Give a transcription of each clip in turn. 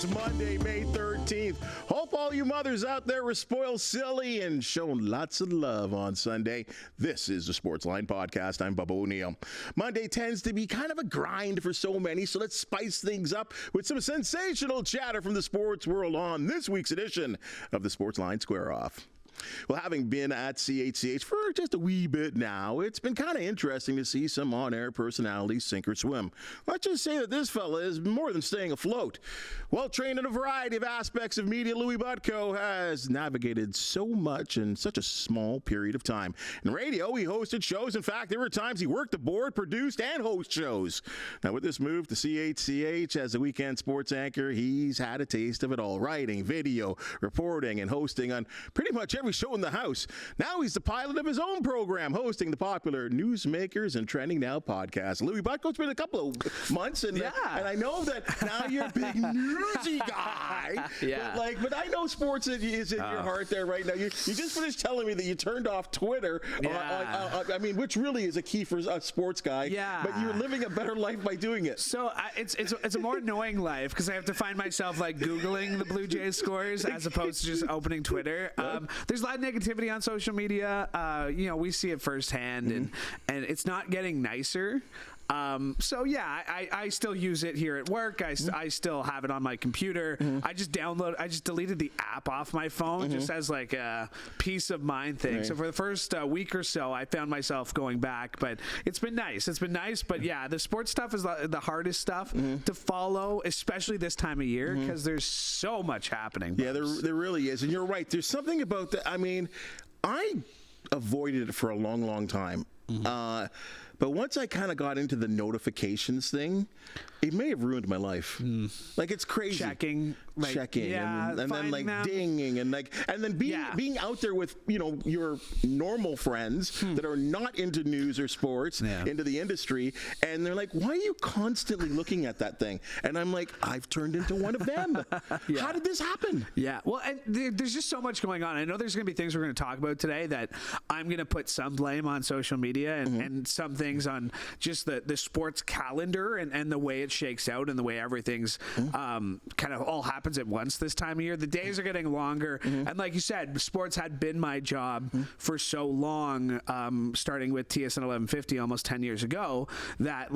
It's Monday, May 13th. Hope all you mothers out there were spoiled silly and shown lots of love on Sunday. This is the Sportsline Podcast. I'm Bubba O'Neil. Monday tends to be kind of a grind for so many, so let's spice things up with some sensational chatter from the sports world on this week's edition of the Sportsline Square-Off. Well, having been at CHCH for just a wee bit now, it's been kind of interesting to see some on-air personalities sink or swim. Let's just say that this fella is more than staying afloat. Well trained in a variety of aspects of media, Louie Butko has navigated so much in such a small period of time. In radio, he hosted shows. In fact, there were times he worked the board, produced, and hosted shows. Now, with this move to CHCH as a weekend sports anchor, he's had a taste of it all. Writing, video, reporting, and hosting on pretty much every show in the house. Now he's the pilot of his own program, hosting the popular Newsmakers and Trending Now podcast. Louie Butko, it's been a couple of months, and I know that now you're a big newsy guy. But I know sports is in your heart there right now. You just finished telling me that you turned off Twitter. Which really is a key for a sports guy. Yeah. But you're living a better life by doing it. So it's a more annoying life because I have to find myself like Googling the Blue Jays scores as opposed to just opening Twitter. There's a lot of negativity on social media. We see it firsthand, and it's not getting nicer. I still use it here at work. I still have it on my computer. I just deleted the app off my phone just as like a peace of mind thing. Right. So for the first week or so, I found myself going back, but it's been nice. But yeah, the sports stuff is the hardest stuff to follow, especially this time of year because there's so much happening. Yeah, there really is. And you're right. There's something about that. I mean, I avoided it for a long, long time. But once I kind of got into the notifications thing, it may have ruined my life. Like, it's crazy. Checking, and then like them. Dinging, and then being out there with your normal friends that are not into news or sports, into the industry, and they're like, "Why are you constantly looking at that thing?" And I'm like, "I've turned into one of them." How did this happen? Yeah, well, and there's just so much going on. I know there's going to be things we're going to talk about today that I'm going to put some blame on social media and some things on just the sports calendar and the way it shakes out and the way everything's kind of all happens at once this time of year. The days are getting longer, and like you said, sports had been my job for so long, starting with TSN 1150 almost 10 years ago, that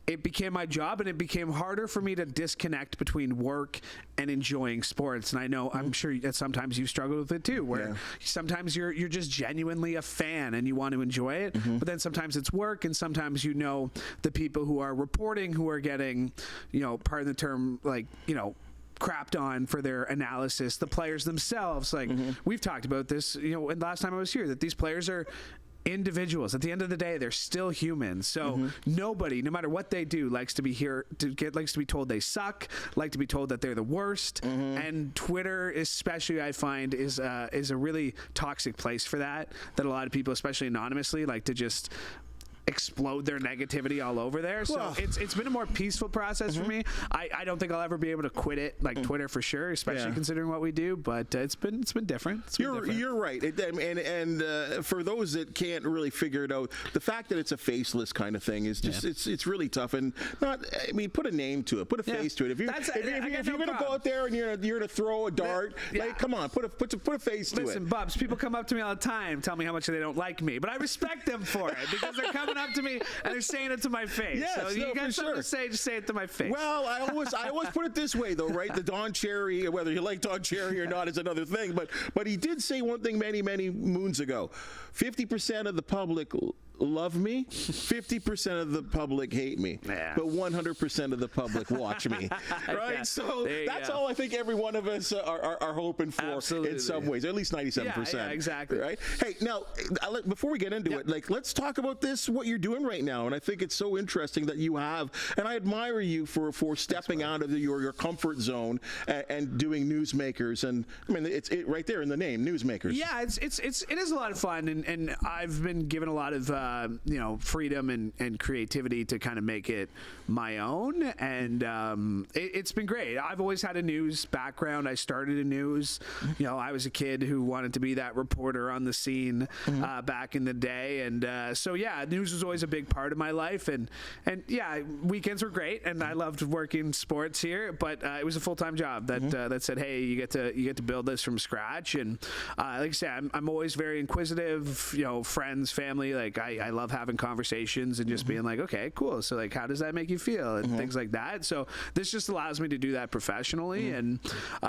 it became my job, and it became harder for me to disconnect between work and enjoying sports. And I know, I'm sure that sometimes you struggle with it too, where sometimes you're just genuinely a fan and you want to enjoy it, but then sometimes it's work, and sometimes the people who are reporting who are getting, pardon the term, crapped on for their analysis, the players themselves. We've talked about this, and last time I was here, that these players are individuals. At the end of the day, they're still humans. So nobody, no matter what they do, likes to be told they suck, like to be told that they're the worst. And Twitter, especially, I find is a really toxic place for that a lot of people, especially anonymously, like to just explode their negativity all over there. So it's been a more peaceful process for me. I don't think I'll ever be able to quit it, like Twitter for sure, especially considering what we do. But it's been different. You're right. And for those that can't really figure it out, the fact that it's a faceless kind of thing is just it's really tough. And put a name to it, put a face to it. If you're going to go out there and you're going to throw a dart, come on, put a face to it. Listen, Bubs, people come up to me all the time, tell me how much they don't like me, but I respect them for it because they're coming up to me and they're saying it to my face. Yes, so you got something to say, just say it to my face. Well, I always put it this way though, right? The Don Cherry, whether you like Don Cherry or not is another thing, but he did say one thing many moons ago. 50% of the public love me, 50% of the public hate me, but 100% of the public watch me. Right? Yeah. So that's all I think every one of us are hoping for in some ways, or at least 97%. Yeah, exactly. Right? Hey, now, before we get into it, let's talk about what you're doing right now. And I think it's so interesting that you have, and I admire you for stepping out of your comfort zone and doing Newsmakers. And I mean, it's right there in the name, Newsmakers. Yeah, it is a lot of fun, and I've been given a lot of freedom and creativity to kind of make it my own. And it's been great. I've always had a news background. I started in news. I was a kid who wanted to be that reporter on the scene back in the day. And so, yeah, news was always a big part of my life. And yeah, weekends were great. And I loved working sports here. But it was a full-time job that said, hey, you get to build this from scratch. And like I said, I'm always very inquisitive, friends, family. Like I love having conversations and just being like, okay, cool. So like, how does that make you feel? And things like that. So this just allows me to do that professionally. And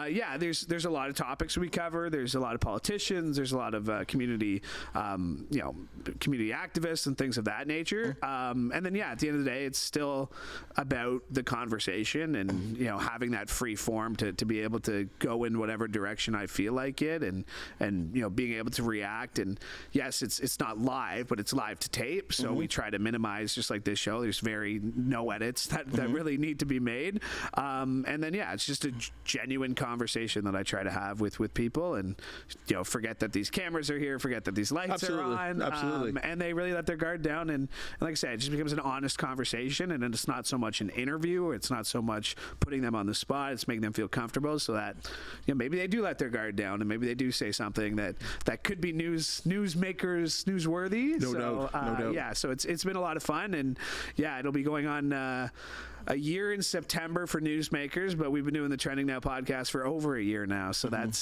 yeah, there's a lot of topics we cover. There's a lot of politicians. There's a lot of community activists and things of that nature. And then, yeah, at the end of the day, it's still about the conversation and, having that free form to be able to go in whatever direction I feel like it and being able to react. And yes, it's not live, but it's live to tape. So we try to minimize, just like this show, there's no edits that really need to be made. And then, yeah, it's just a genuine conversation that I try to have with people and, forget that these cameras are here, forget that these lights are on. Absolutely. And they really let their guard down. And like I said, it just becomes an honest conversation. And it's not so much an interview, or it's not so much putting them on the spot. It's making them feel comfortable so that, maybe they do let their guard down and maybe they do say something that could be newsmakers, newsworthy. No doubt. Yeah, so it's been a lot of fun. And yeah, it'll be going on a year in September for Newsmakers, but we've been doing the Trending Now podcast for over a year now. So that's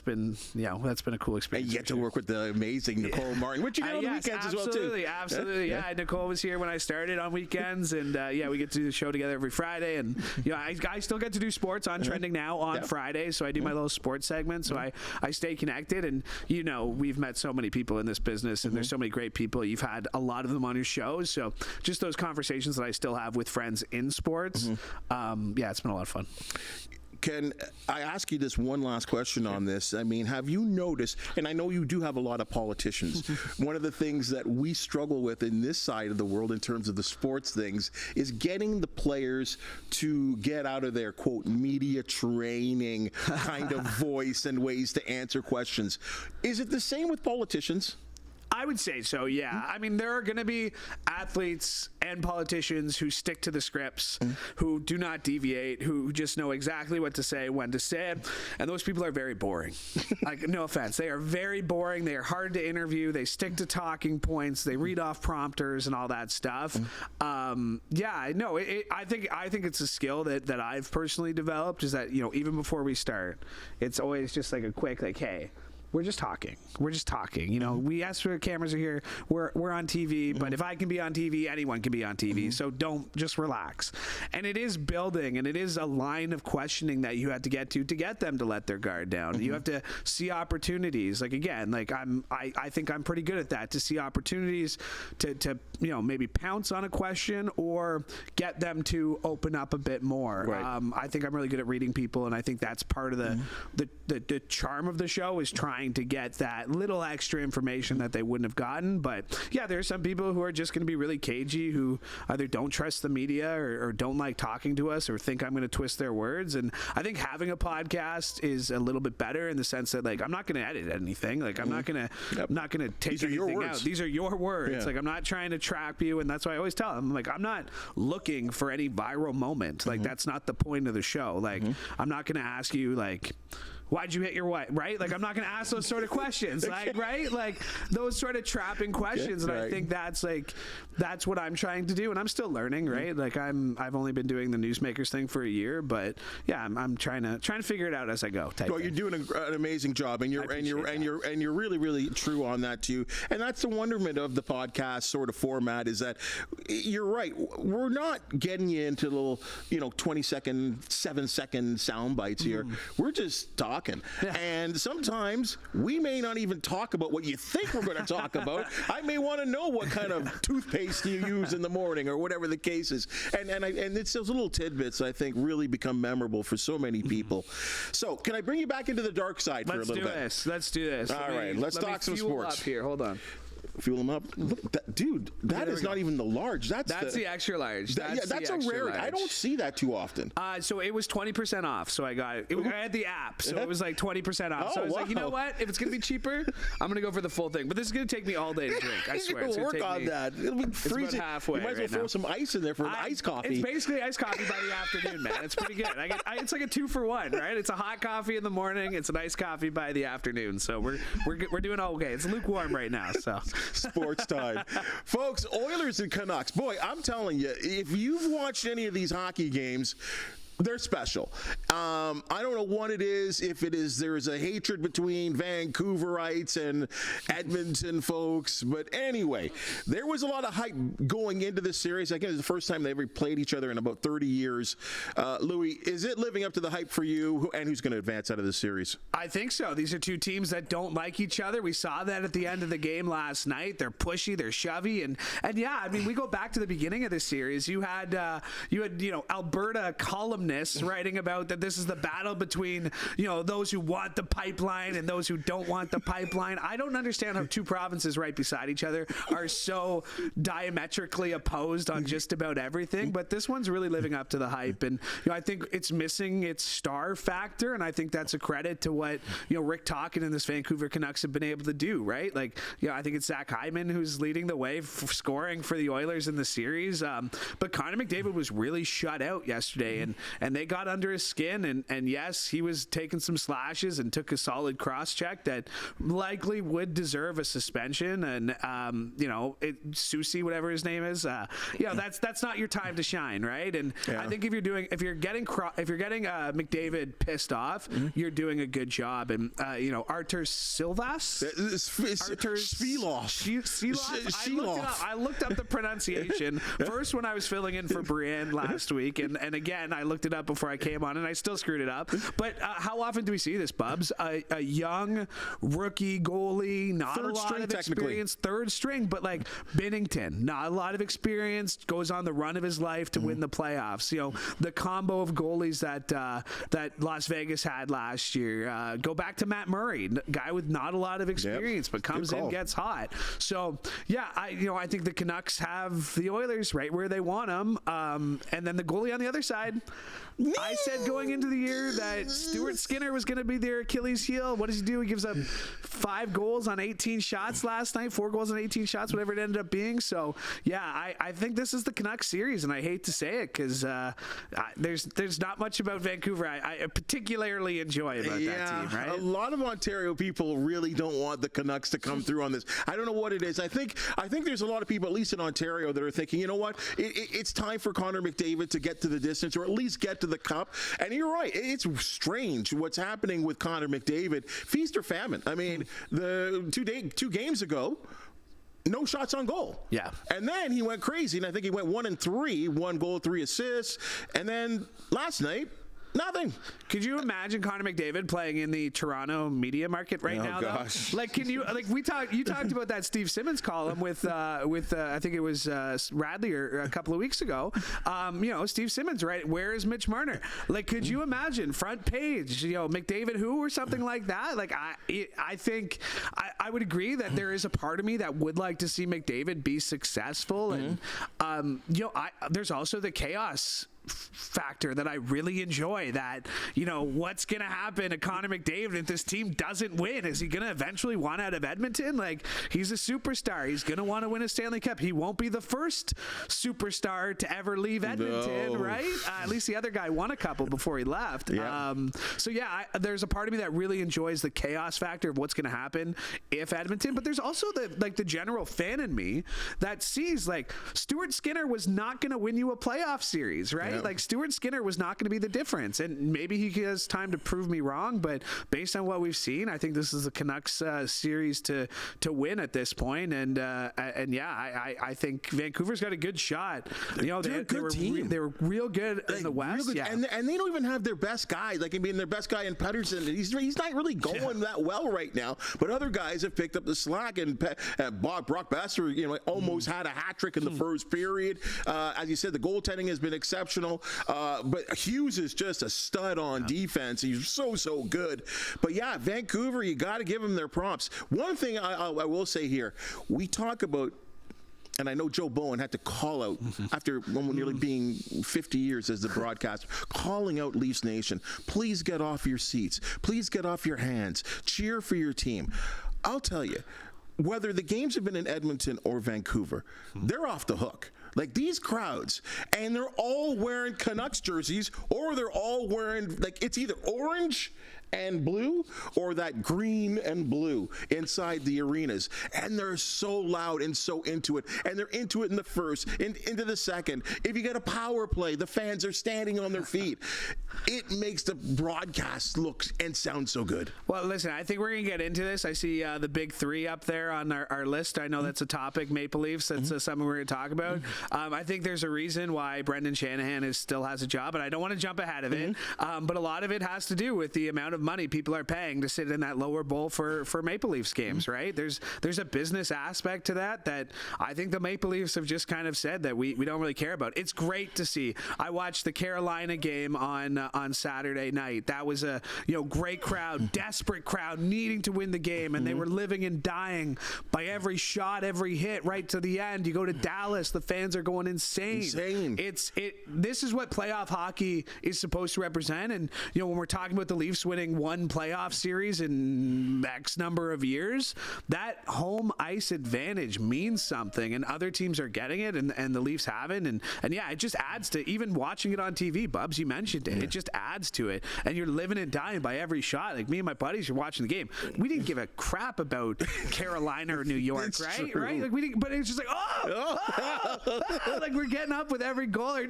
been a cool experience. And you get to work with the amazing Nicole Martin, which you get on the weekends as well too. Absolutely. Yeah. Nicole was here when I started on weekends, and we get to do the show together every Friday. And I still get to do sports on Trending Now on Friday, so I do my little sports segment. So I stay connected, and we've met so many people in this business, and there's so many great people. You've had a lot of them on your shows, so just those conversations that I still have with friends in sports. It's been a lot of fun. Can I ask you this one last question on this? I mean, have you noticed, and I know you do have a lot of politicians, one of the things that we struggle with in this side of the world in terms of the sports things is getting the players to get out of their, quote, media training kind of voice and ways to answer questions. Is it the same with politicians? I would say so, yeah. I mean, there are going to be athletes and politicians who stick to the scripts, who do not deviate, who just know exactly what to say, when to say it, and those people are very boring. Like, no offense. They are very boring. They are hard to interview. They stick to talking points. They read off prompters and all that stuff. I think it's a skill that I've personally developed, is that, even before we start, it's always just like a quick, like, hey, we're just talking. We ask for cameras are here. We're on TV, but if I can be on TV, anyone can be on TV. So just relax. And it is building, and it is a line of questioning that you have to get them to let their guard down. You have to see opportunities. Like, again, like I think I'm pretty good at that, to see opportunities to maybe pounce on a question or get them to open up a bit more. Right. I think I'm really good at reading people, and I think that's part of the charm of the show, is trying to get that little extra information that they wouldn't have gotten. But yeah, there are some people who are just going to be really cagey, who either don't trust the media or don't like talking to us or think I'm going to twist their words. And I think having a podcast is a little bit better in the sense that, like, I'm not going to edit anything. Like, I'm not going to take anything out. These are your words. Yeah. Like, I'm not trying to trap you. And that's why I always tell them, like, I'm not looking for any viral moment. Like, that's not the point of the show. Like, I'm not going to ask you, like, why'd you hit your wife, right? Like, I'm not going to ask those sort of questions, like, right? Like, those sort of trapping questions. And I think that's what I'm trying to do. And I'm still learning, right? Like, I've only been doing the Newsmakers thing for a year, but yeah, I'm trying to figure it out as I go. Well, you're doing an amazing job, and you're really, really true on that too. And that's the wonderment of the podcast sort of format, is that you're right. We're not getting you into little, 20-second, 7-second sound bites here. We're just talking. Yeah. And sometimes we may not even talk about what you think we're going to talk about. I may want to know what kind of toothpaste you use in the morning, or whatever the case is. And it's those little tidbits, I think, really become memorable for so many people. So can I bring you back into the dark side for a little bit? Let's do this. All right. Let's talk some sports. Up here. Hold on. Fuel them up. Look, dude, that is not even the large. That's the extra large. That's a rarity. I don't see that too often. So it was 20% off. So I got it. I had the app, so it was like 20% off. So I was like, you know what? If it's gonna be cheaper, I'm gonna go for the full thing. But this is gonna take me all day to drink. I swear. It's work on that. It'll be freezing. About halfway. You might as well throw some ice in there for an iced coffee. It's basically iced coffee by the afternoon, man. It's pretty good. It's like a 2-for-1, right? It's a hot coffee in the morning. It's an iced coffee by the afternoon. So we're doing okay. It's lukewarm right now. So sports time, folks. Oilers and Canucks. Boy, I'm telling you, if you've watched any of these hockey games, they're special. I don't know what it is. If it is, there's a hatred between Vancouverites and Edmonton folks. But anyway, there was a lot of hype going into this series. I guess it's the first time they ever played each other in about 30 years. Louie, is it living up to the hype for you? And who's going to advance out of this series? I think so. These are two teams that don't like each other. We saw that at the end of the game last night. They're pushy, they're shovey, and yeah, I mean, we go back to the beginning of this series. You had Alberta columnists writing about that this is the battle between those who want the pipeline and those who don't want the pipeline. I don't understand how two provinces right beside each other are so diametrically opposed on just about everything, but this one's really living up to the hype, and I think it's missing its star factor, and I think that's a credit to what Rick Tocchet and this Vancouver Canucks have been able to do, right? Like, I think it's Zach Hyman who's leading the way for scoring for the Oilers in the series, but Connor McDavid was really shut out yesterday, and they got under his skin, and yes, he was taking some slashes and took a solid cross check that likely would deserve a suspension, and Susie, whatever his name is, that's not your time to shine, right? And I think if you're getting McDavid pissed off, you're doing a good job, and Artur Silvas, I looked up the pronunciation first when I was filling in for Brienne last week, and again I looked it up before I came on, and I still screwed it up. But how often do we see this, Bubs? A young rookie goalie, not a lot of experience, third string, but like Binnington, not a lot of experience, goes on the run of his life to win the playoffs. The combo of goalies that Las Vegas had last year. Go back to Matt Murray, guy with not a lot of experience, but comes in, gets hot. So yeah, I think the Canucks have the Oilers right where they want them, and then the goalie on the other side. I said going into the year that Stuart Skinner was going to be their Achilles heel. What does he do? He gives up 5 goals on 18 shots last night, 4 goals on 18 shots, whatever it ended up being. So, yeah, I think this is the Canucks series, and I hate to say it because there's not much about Vancouver I particularly enjoy about that team, right? A lot of Ontario people really don't want the Canucks to come through on this. I don't know what it is. I think there's a lot of people, at least in Ontario, that are thinking, you know what, it's time for Connor McDavid to get to the distance or at least get to the cup. And you're right. It's strange what's happening with Connor McDavid. Feast or famine. I mean, the 2 games ago, no shots on goal. Yeah. And then he went crazy, and I think he went 1-3, 1 goal, 3 assists. And then last night, nothing. Could you imagine Connor McDavid playing in the Toronto media market right now? Gosh. Though? Like, can you you talked about that Steve Simmons column with I think it was Radley or a couple of weeks ago. Steve Simmons, right? Where is Mitch Marner? Like, could you imagine front page? McDavid who or something like that? Like, I think I would agree that there is a part of me that would like to see McDavid be successful, and there's also the chaos factor that I really enjoy, that what's gonna happen to Connor McDavid if this team doesn't win? Is he gonna eventually want out of Edmonton? Like, he's a superstar, he's gonna want to win a Stanley Cup. He won't be the first superstar to ever leave Edmonton, right? At least the other guy won a couple before he left. There's a part of me that really enjoys the chaos factor of what's gonna happen if Edmonton, but there's also the general fan in me that sees, like, Stuart Skinner was not gonna win you a playoff series, right? Like, Stuart Skinner was not going to be the difference, and maybe he has time to prove me wrong, but based on what we've seen, I think this is the Canucks series to win at this point, and I think Vancouver's got a good shot. They were real good in the West, and they don't even have their best guy. Like, I mean, their best guy in Pettersson, he's not really going that well right now, but other guys have picked up the slack, and Brock Besser, almost had a hat trick in the first period. As you said, the goaltending has been exceptional. exceptional. But Hughes is just a stud on defense. He's so good. But yeah, Vancouver, you got to give them their props. One thing I will say here, we talk about, and I know Joe Bowen had to call out after nearly being 50 years as the broadcaster, calling out Leafs Nation. Please get off your seats. Please get off your hands. Cheer for your team. I'll tell you, whether the games have been in Edmonton or Vancouver, they're off the hook. Like these crowds, and they're all wearing Canucks jerseys, or they're all wearing, like, it's either orange and blue or that green and blue inside the arenas, and they're so loud and so into it, and they're into it in the first and into the second. If you get a power play, the fans are standing on their feet. It makes the broadcast look and sound so good. Well, listen, I think we're going to get into this. I see the big three up there on our list. I know that's a topic, Maple Leafs. That's something we're going to talk about. I think there's a reason why Brendan Shanahan still has a job, and I don't want to jump ahead of it, but a lot of it has to do with the amount of money people are paying to sit in that lower bowl for Maple Leafs games, right? There's a business aspect to that I think the Maple Leafs have just kind of said that we don't really care about. It's great to see. I watched the Carolina game on Saturday night. That was a great crowd, desperate crowd, needing to win the game, and they were living and dying by every shot, every hit, right to the end. You go to Dallas, the fans are going insane. This is what playoff hockey is supposed to represent. And when we're talking about the Leafs winning one playoff series in X number of years, that home ice advantage means something, and other teams are getting it, and the Leafs haven't. And yeah, it just adds to even watching it on TV. Bubs, you mentioned it. It just adds to it, and you're living and dying by every shot. Like me and my buddies are watching the game. We didn't give a crap about Carolina or New York, right? True. Right? Like we didn't, but it's just like like we're getting up with every goal, or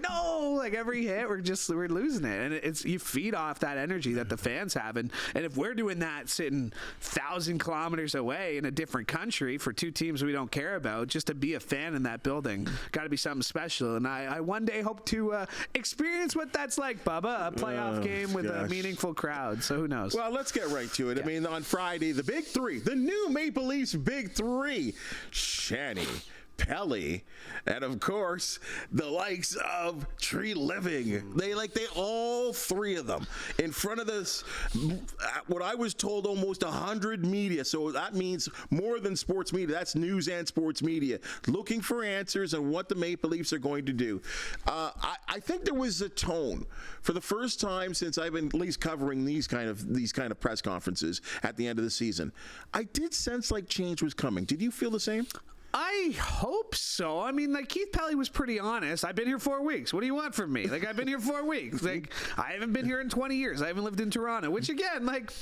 like every hit, we're losing it, and it's you feed off that energy that the fans have, and if we're doing that sitting 1,000 kilometers away in a different country for two teams we don't care about, just to be a fan in that building, got to be something special. And I one day hope to experience what that's like, Bubba, a playoff game with a meaningful crowd. So who knows? Well, let's get right to it. Yeah. I mean, on Friday, the big three, the new Maple Leafs big three, Shanny, Pelly, and of course the likes of Tree Living. They all three of them in front of this, what I was told, almost 100 media. So that means more than sports media. That's news and sports media looking for answers on what the Maple Leafs are going to do. I think there was a tone for the first time since I've been at least covering these kind of press conferences at the end of the season. I did sense like change was coming. Did you feel the same? I hope so. I mean, like, Keith Pelly was pretty honest. I've been here 4 weeks. What do you want from me? Like, I've been here 4 weeks. Like, I haven't been here in 20 years. I haven't lived in Toronto, which, again, like,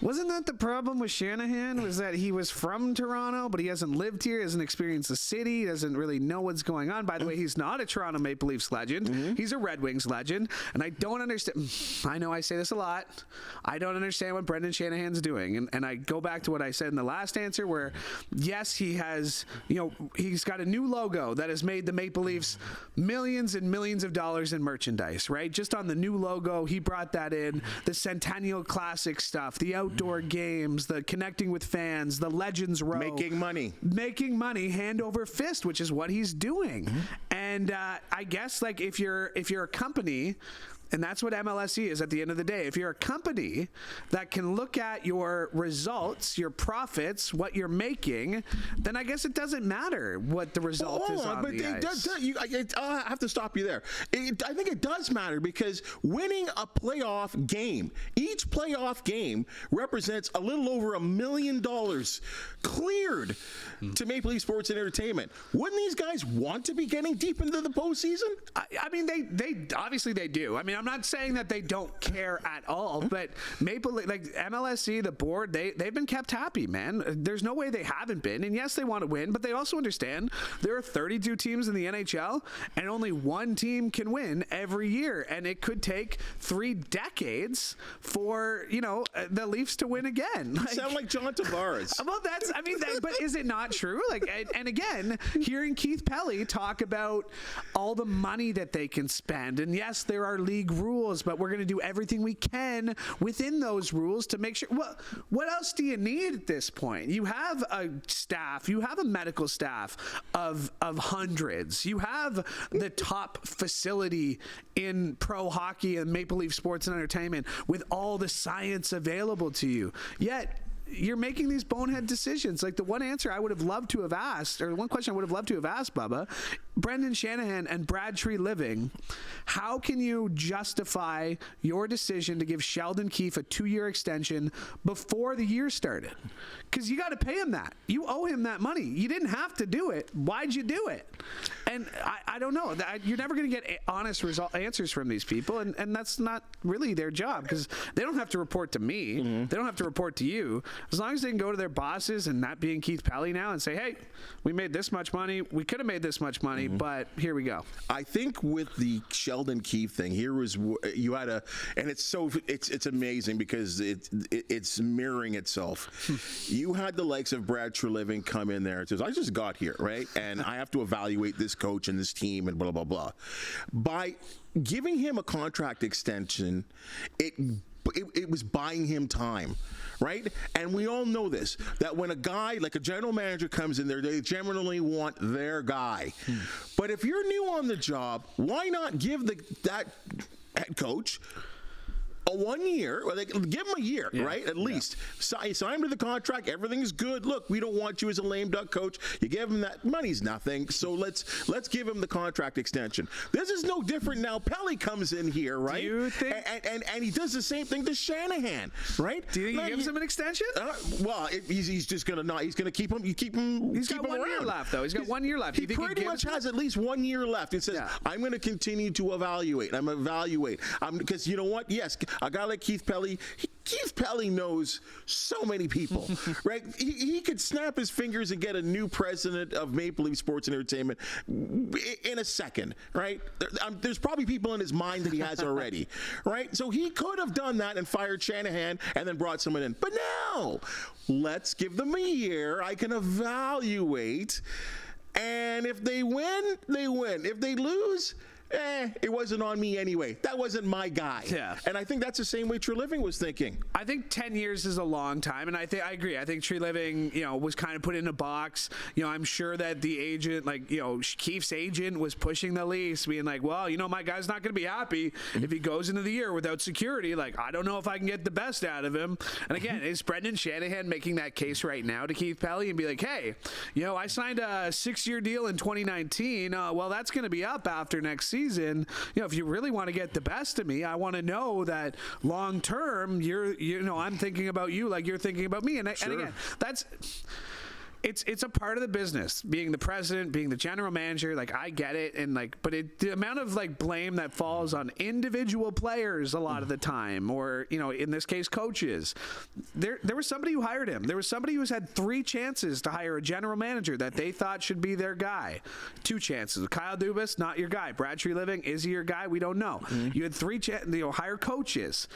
wasn't that the problem with Shanahan? Was that he was from Toronto, but he hasn't lived here, hasn't experienced the city, doesn't really know what's going on. By the way, he's not a Toronto Maple Leafs legend. He's a Red Wings legend. And I don't understand. I know I say this a lot. I don't understand what Brendan Shanahan's doing. And I go back to what I said in the last answer where, yes, he has... he's got a new logo that has made the Maple Leafs millions and millions of dollars in merchandise, right? Just on the new logo, he brought that in. The Centennial Classic stuff, the outdoor games, the connecting with fans, the Legends Row. Making money hand over fist, which is what he's doing. And I guess, like, if you're a company... And that's what MLSE is at the end of the day. If you're a company that can look at your results, your profits, what you're making, then I guess it doesn't matter what the result is on the ice. I have to stop you there. I think it does matter because winning a playoff game, each playoff game represents a little over $1 million cleared to Maple Leaf Sports and Entertainment. Wouldn't these guys want to be getting deep into the postseason? I mean, they obviously they do. I mean, I'm not saying that they don't care at all, but Maple Leaf, like MLSE, the board, they've been kept happy, man. There's no way they haven't been. And yes, they want to win, but they also understand there are 32 teams in the NHL and only one team can win every year. And it could take 3 decades for, the Leafs to win again. You sound like John Tavares. Well, but is it not true? Like, and again, hearing Keith Pelly talk about all the money that they can spend, and yes, there are league rules, but we're going to do everything we can within those rules to make sure. What else do you need at this point? You have a staff, you have a medical staff of hundreds. You have the top facility in pro hockey and Maple Leaf Sports and Entertainment with all the science available to you. Yet you're making these bonehead decisions. Like the one answer I would have loved to have asked, or one question I would have loved to have asked, Bubba, Brendan Shanahan and Brad Treliving, how can you justify your decision to give Sheldon Keefe a 2-year extension before the year started? Because you got to pay him that. You owe him that money. You didn't have to do it. Why'd you do it? And I don't know. You're never going to get honest answers from these people, and that's not really their job, because they don't have to report to me. Mm-hmm. They don't have to report to you. As long as they can go to their bosses, and that being Keith Pelly now, and say, hey, we made this much money. We could have made this much money, but here we go. I think with the Sheldon Keefe thing, here was you had and it's amazing because it's mirroring itself. You had the likes of Brad Treliving come in there and says, I just got here, right? And I have to evaluate this coach and this team and blah, blah, blah. By giving him a contract extension, it was buying him time, right? And we all know this, that when a guy, like a general manager comes in there, they generally want their guy. But if you're new on the job, why not give that head coach a 1 year, or give him a year, right? At least sign him to the contract. Everything's good. Look, we don't want you as a lame duck coach. You give him that money's nothing. So let's give him the contract extension. This is no different now. Pelly comes in here, right? Do you think? And he does the same thing to Shanahan, right? Do you think he gives him an extension? Well, he's just gonna not. He's gonna keep him. You keep him. He's got 1 year left, though. He's got 1 year left. He pretty much has at least 1 year left. It says, I'm going to continue to evaluate. Because you know what? Yes. A guy like Keith Pelly, Keith Pelly knows so many people, right? He could snap his fingers and get a new president of Maple Leaf Sports and Entertainment in a second, right? There's probably people in his mind that he has already, right? So he could have done that and fired Shanahan and then brought someone in. But no, let's give them a year. I can evaluate. And if they win, they win. If they lose, it wasn't on me anyway. That wasn't my guy. Yeah. And I think that's the same way Treliving was thinking. I think 10 years is a long time, and I agree. I think Treliving, was kind of put in a box. I'm sure that the agent, Keefe's agent was pushing the Leafs, being like, well, my guy's not going to be happy if he goes into the year without security. Like, I don't know if I can get the best out of him. And again, is Brendan Shanahan making that case right now to Keith Pelly and be like, hey, I signed a 6-year deal in 2019. Well, that's going to be up after next season. If you really want to get the best of me, I want to know that long term, I'm thinking about you like you're thinking about me. And again, it's a part of the business, being the president, being the general manager. Like, I get it, and but the amount of blame that falls on individual players a lot of the time, or in this case, coaches. There was somebody who hired him. There was somebody who's had 3 chances to hire a general manager that they thought should be their guy. 2 chances. Kyle Dubas, not your guy. Brad Treliving, is he your guy? We don't know. You had 3 chances. Hire coaches.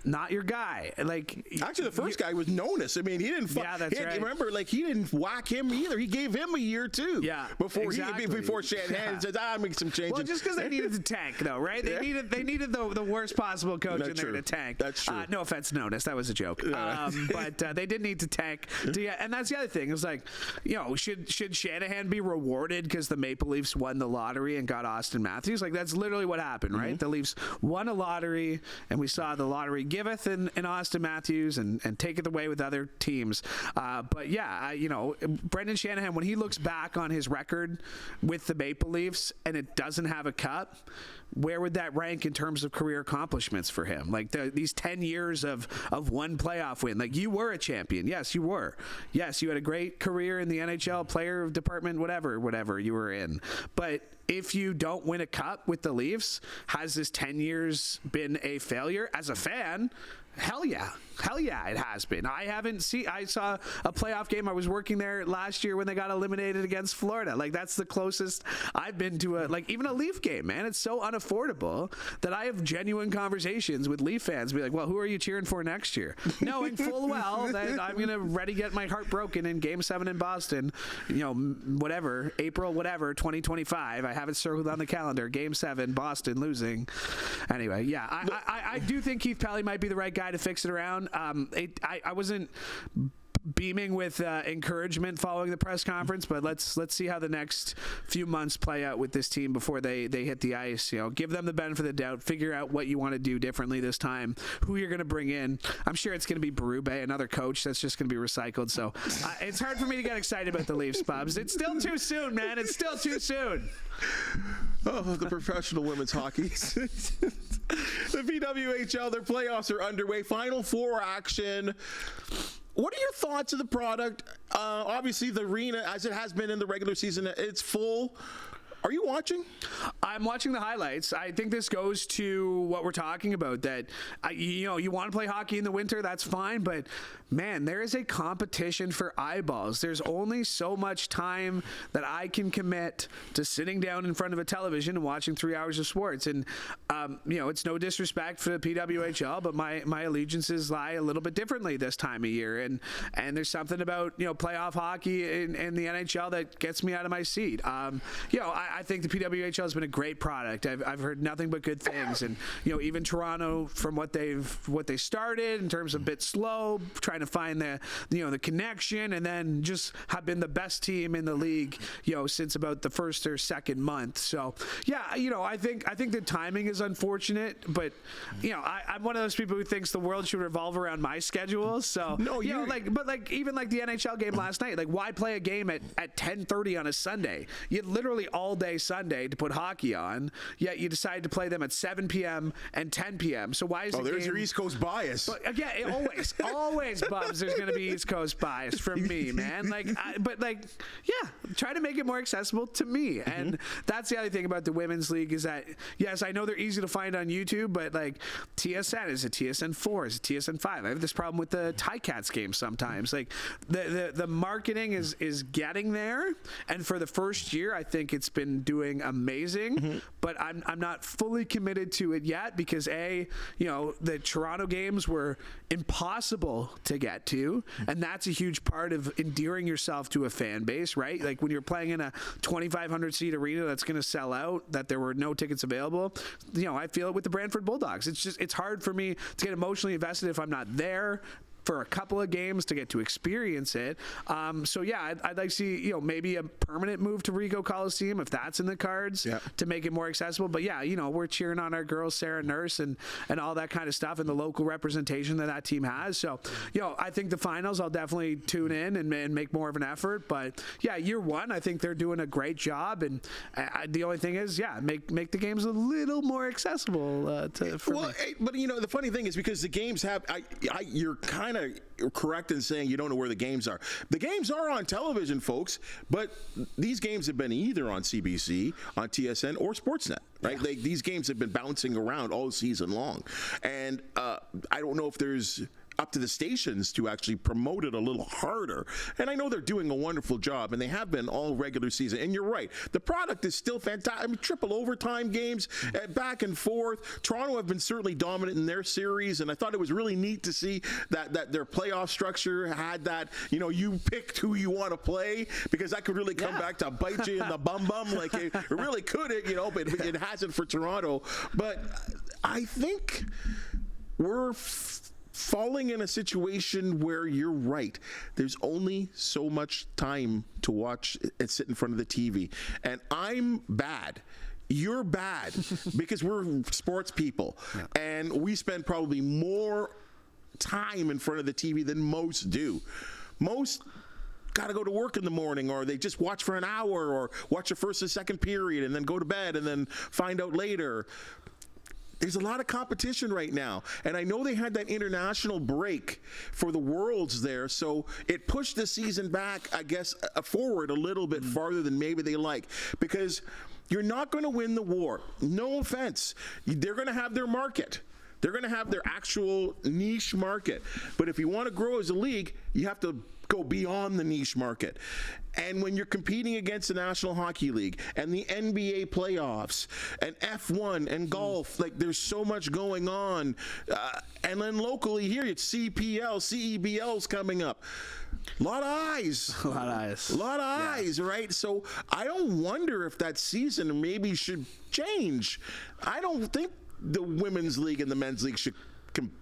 Not your guy. Actually, the first guy was Nonis. I mean, he didn't. Yeah, that's right. Remember, he didn't whack him either. He gave him a year too. Yeah, before Shanahan said, "I'll make some changes." Well, just because they needed to tank, though, right? They needed the worst possible coach in there to tank. That's true. No offense, Nonis. That was a joke. But they did need to tank. And that's the other thing. It was should Shanahan be rewarded because the Maple Leafs won the lottery and got Austin Matthews? That's literally what happened, right? The Leafs won a lottery, and we saw the lottery giveth in Austin Matthews and taketh away with other teams. But yeah, Brendan Shanahan, when he looks back on his record with the Maple Leafs and it doesn't have a cup, where would that rank in terms of career accomplishments for him? These 10 years of one playoff win. You were a champion. Yes, you were. Yes, you had a great career in the NHL player department, whatever you were in. But if you don't win a cup with the Leafs, has this 10 years been a failure? As a fan, hell yeah. Hell yeah, it has been. I saw a playoff game. I was working there last year when they got eliminated against Florida. Like, that's the closest I've been to even a Leaf game, man. It's so unaffordable that I have genuine conversations with Leaf fans. Be like, well, who are you cheering for next year? Knowing full well that I'm going to ready get my heart broken in Game 7 in Boston, April 2025. I have it circled on the calendar. Game 7, Boston losing. Anyway, yeah, I do think Keith Pelley might be the right guy to fix it around. I wasn't beaming with encouragement following the press conference, but let's see how the next few months play out with this team before they hit the ice. Give them the benefit of the doubt, figure out what you want to do differently this time, who you're going to bring in. I'm sure it's going to be Berube, another coach that's just going to be recycled. So it's hard for me to get excited about the Leafs, Bubs. It's still too soon, man. It's still too soon. Oh, the professional women's hockey. The PWHL, their playoffs are underway. Final Four action. What are your thoughts of the product? Obviously, the arena, as it has been in the regular season, it's full. Are you watching? I'm watching the highlights. I think this goes to what we're talking about, that you want to play hockey in the winter, that's fine, but man, there is a competition for eyeballs. There's only so much time that I can commit to sitting down in front of a television and watching 3 hours of sports. And it's no disrespect for the PWHL, but my allegiances lie a little bit differently this time of year. And there's something about playoff hockey in the NHL that gets me out of my seat. I think the PWHL has been a great product. I've heard nothing but good things, and even Toronto, from what they started in terms of a bit slow, trying to find the connection, and then just have been the best team in the league since about the first or second month. So yeah, I think the timing is unfortunate, but I'm one of those people who thinks the world should revolve around my schedule. So no, even the NHL game last night, why play a game at 10:30 on a Sunday? You had literally all day Sunday to put hockey on, yet you decide to play them at 7 p.m. and 10 p.m. So why is there's your East Coast bias. But again, always, Bubs, there's going to be East Coast bias from me, man. Try to make it more accessible to me. And that's the other thing about the women's league is that, yes, I know they're easy to find on YouTube, but TSN, is it TSN 4? Is it TSN 5? I have this problem with the Ticats games sometimes. The marketing is getting there, and for the first year, I think it's been doing amazing, but I'm not fully committed to it yet because the Toronto games were impossible to get to, and that's a huge part of endearing yourself to a fan base, right? When you're playing in a 2,500 seat arena that's going to sell out, that there were no tickets available. I feel it with the Brantford Bulldogs. It's hard for me to get emotionally invested if I'm not there for a couple of games to get to experience it. So yeah, I'd like to see, maybe a permanent move to Ricoh Coliseum if that's in the cards to make it more accessible. But yeah, we're cheering on our girls, Sarah Nurse and all that kind of stuff, and the local representation that team has. So, I think the finals, I'll definitely tune in and make more of an effort. But yeah, year one, I think they're doing a great job. And the only thing is, make the games a little more accessible for me. But the funny thing is, because the games have, you're kind of correct in saying you don't know where the games are. The games are on television, folks, but these games have been either on CBC, on TSN, or Sportsnet, right? Yeah. These games have been bouncing around all season long. And I don't know if there's up to the stations to actually promote it a little harder. And I know they're doing a wonderful job, and they have been all regular season. And you're right, the product is still fantastic. Triple overtime games, back and forth. Toronto have been certainly dominant in their series, and I thought it was really neat to see that their playoff structure had that, you picked who you want to play, because that could really come back to bite you in the bum. It really could, but it hasn't for Toronto. But I think we're falling in a situation where you're right. There's only so much time to watch and sit in front of the TV. And I'm bad. You're bad because we're sports people. Yeah. And we spend probably more time in front of the TV than most do. Most got to go to work in the morning, or they just watch for an hour, or watch the first and second period and then go to bed and then find out later. There's a lot of competition right now, and I know they had that international break for the Worlds there, so it pushed the season back, I guess, forward a little bit farther than maybe they like, because you're not going to win the war. No offense. They're going to have their market. They're going to have their actual niche market. But if you want to grow as a league, you have to go beyond the niche market. And when you're competing against the National Hockey League and the NBA playoffs and F1 and golf, like there's so much going on. And then locally here, it's CPL, CEBL's coming up. A lot of eyes. A lot of eyes. A lot of eyes, right? So I don't wonder if that season maybe should change. I don't think the women's league and the men's league should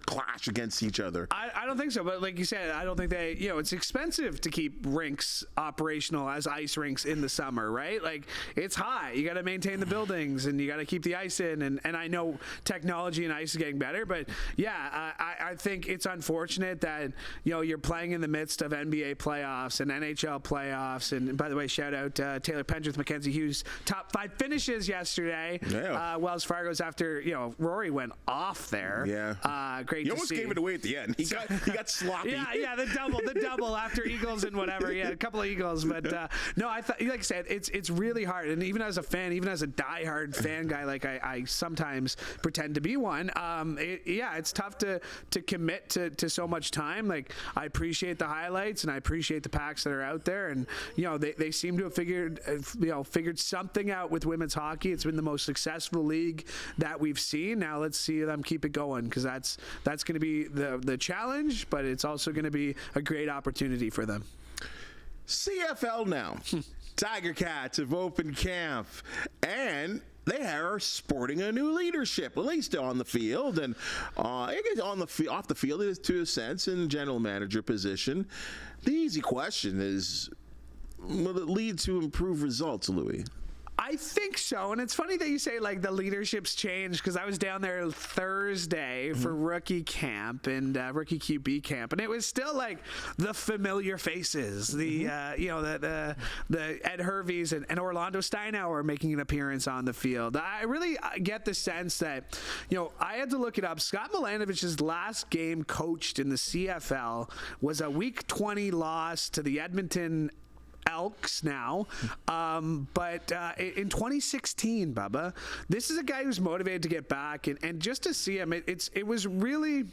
clash against each other. I don't think so, but like you said, I don't think they, it's expensive to keep rinks operational as ice rinks in the summer, right? Like, it's high. You got to maintain the buildings, and you got to keep the ice in, and I know technology and ice is getting better, but yeah, I think it's unfortunate that, you're playing in the midst of NBA playoffs and NHL playoffs, and by the way, shout out Taylor Pendrith, Mackenzie Hughes, top 5 finishes yesterday. Yeah. Wells Fargo's after, Rory went off there. Yeah. Great you to almost see. gave it away at the end. He got sloppy. Yeah, the double after Eagles and whatever. Yeah, a couple of Eagles, but no, I thought, like I said, it's really hard. And even as a fan, even as a diehard fan guy, like I sometimes pretend to be one. It's tough to commit to so much time. Like, I appreciate the highlights and I appreciate the packs that are out there, and they seem to have figured something out with women's hockey. It's been the most successful league that we've seen. Now let's see them keep it going, because that's going to be the challenge, but it's also going to be a great opportunity for them. CFL now. Tiger Cats have opened camp, and they are sporting a new leadership, at least on the field, and I guess off the field, it is to a sense in general manager position. The easy question is, will it lead to improved results, Louie? I think so, and it's funny that you say like the leadership's changed, because I was down there Thursday for rookie camp and rookie QB camp, and it was still like the familiar faces, the Ed Herveys and Orlando Steinauer making an appearance on the field. I really get the sense that, I had to look it up. Scott Milanovich's last game coached in the CFL was a Week 20 loss to the Edmonton Elks now, but in 2016, Bubba, this is a guy who's motivated to get back, and just to see him, it was really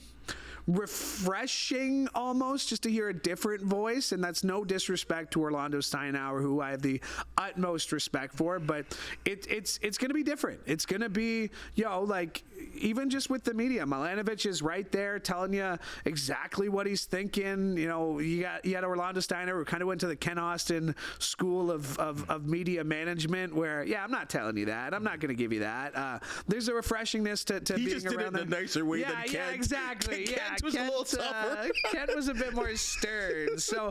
refreshing almost just to hear a different voice, and that's no disrespect to Orlando Steinauer, who I have the utmost respect for, but it's going to be different. It's going to be, like, even just with the media, Milanovich is right there telling you exactly what he's thinking. You had Orlando Steiner, who kind of went to the Ken Austin School of Media Management, where, I'm not telling you that. I'm not going to give you that. There's a refreshingness to he being just did around it in a nicer way than Kent. Yeah, exactly. Kent was a little tougher. Kent was a bit more stern. So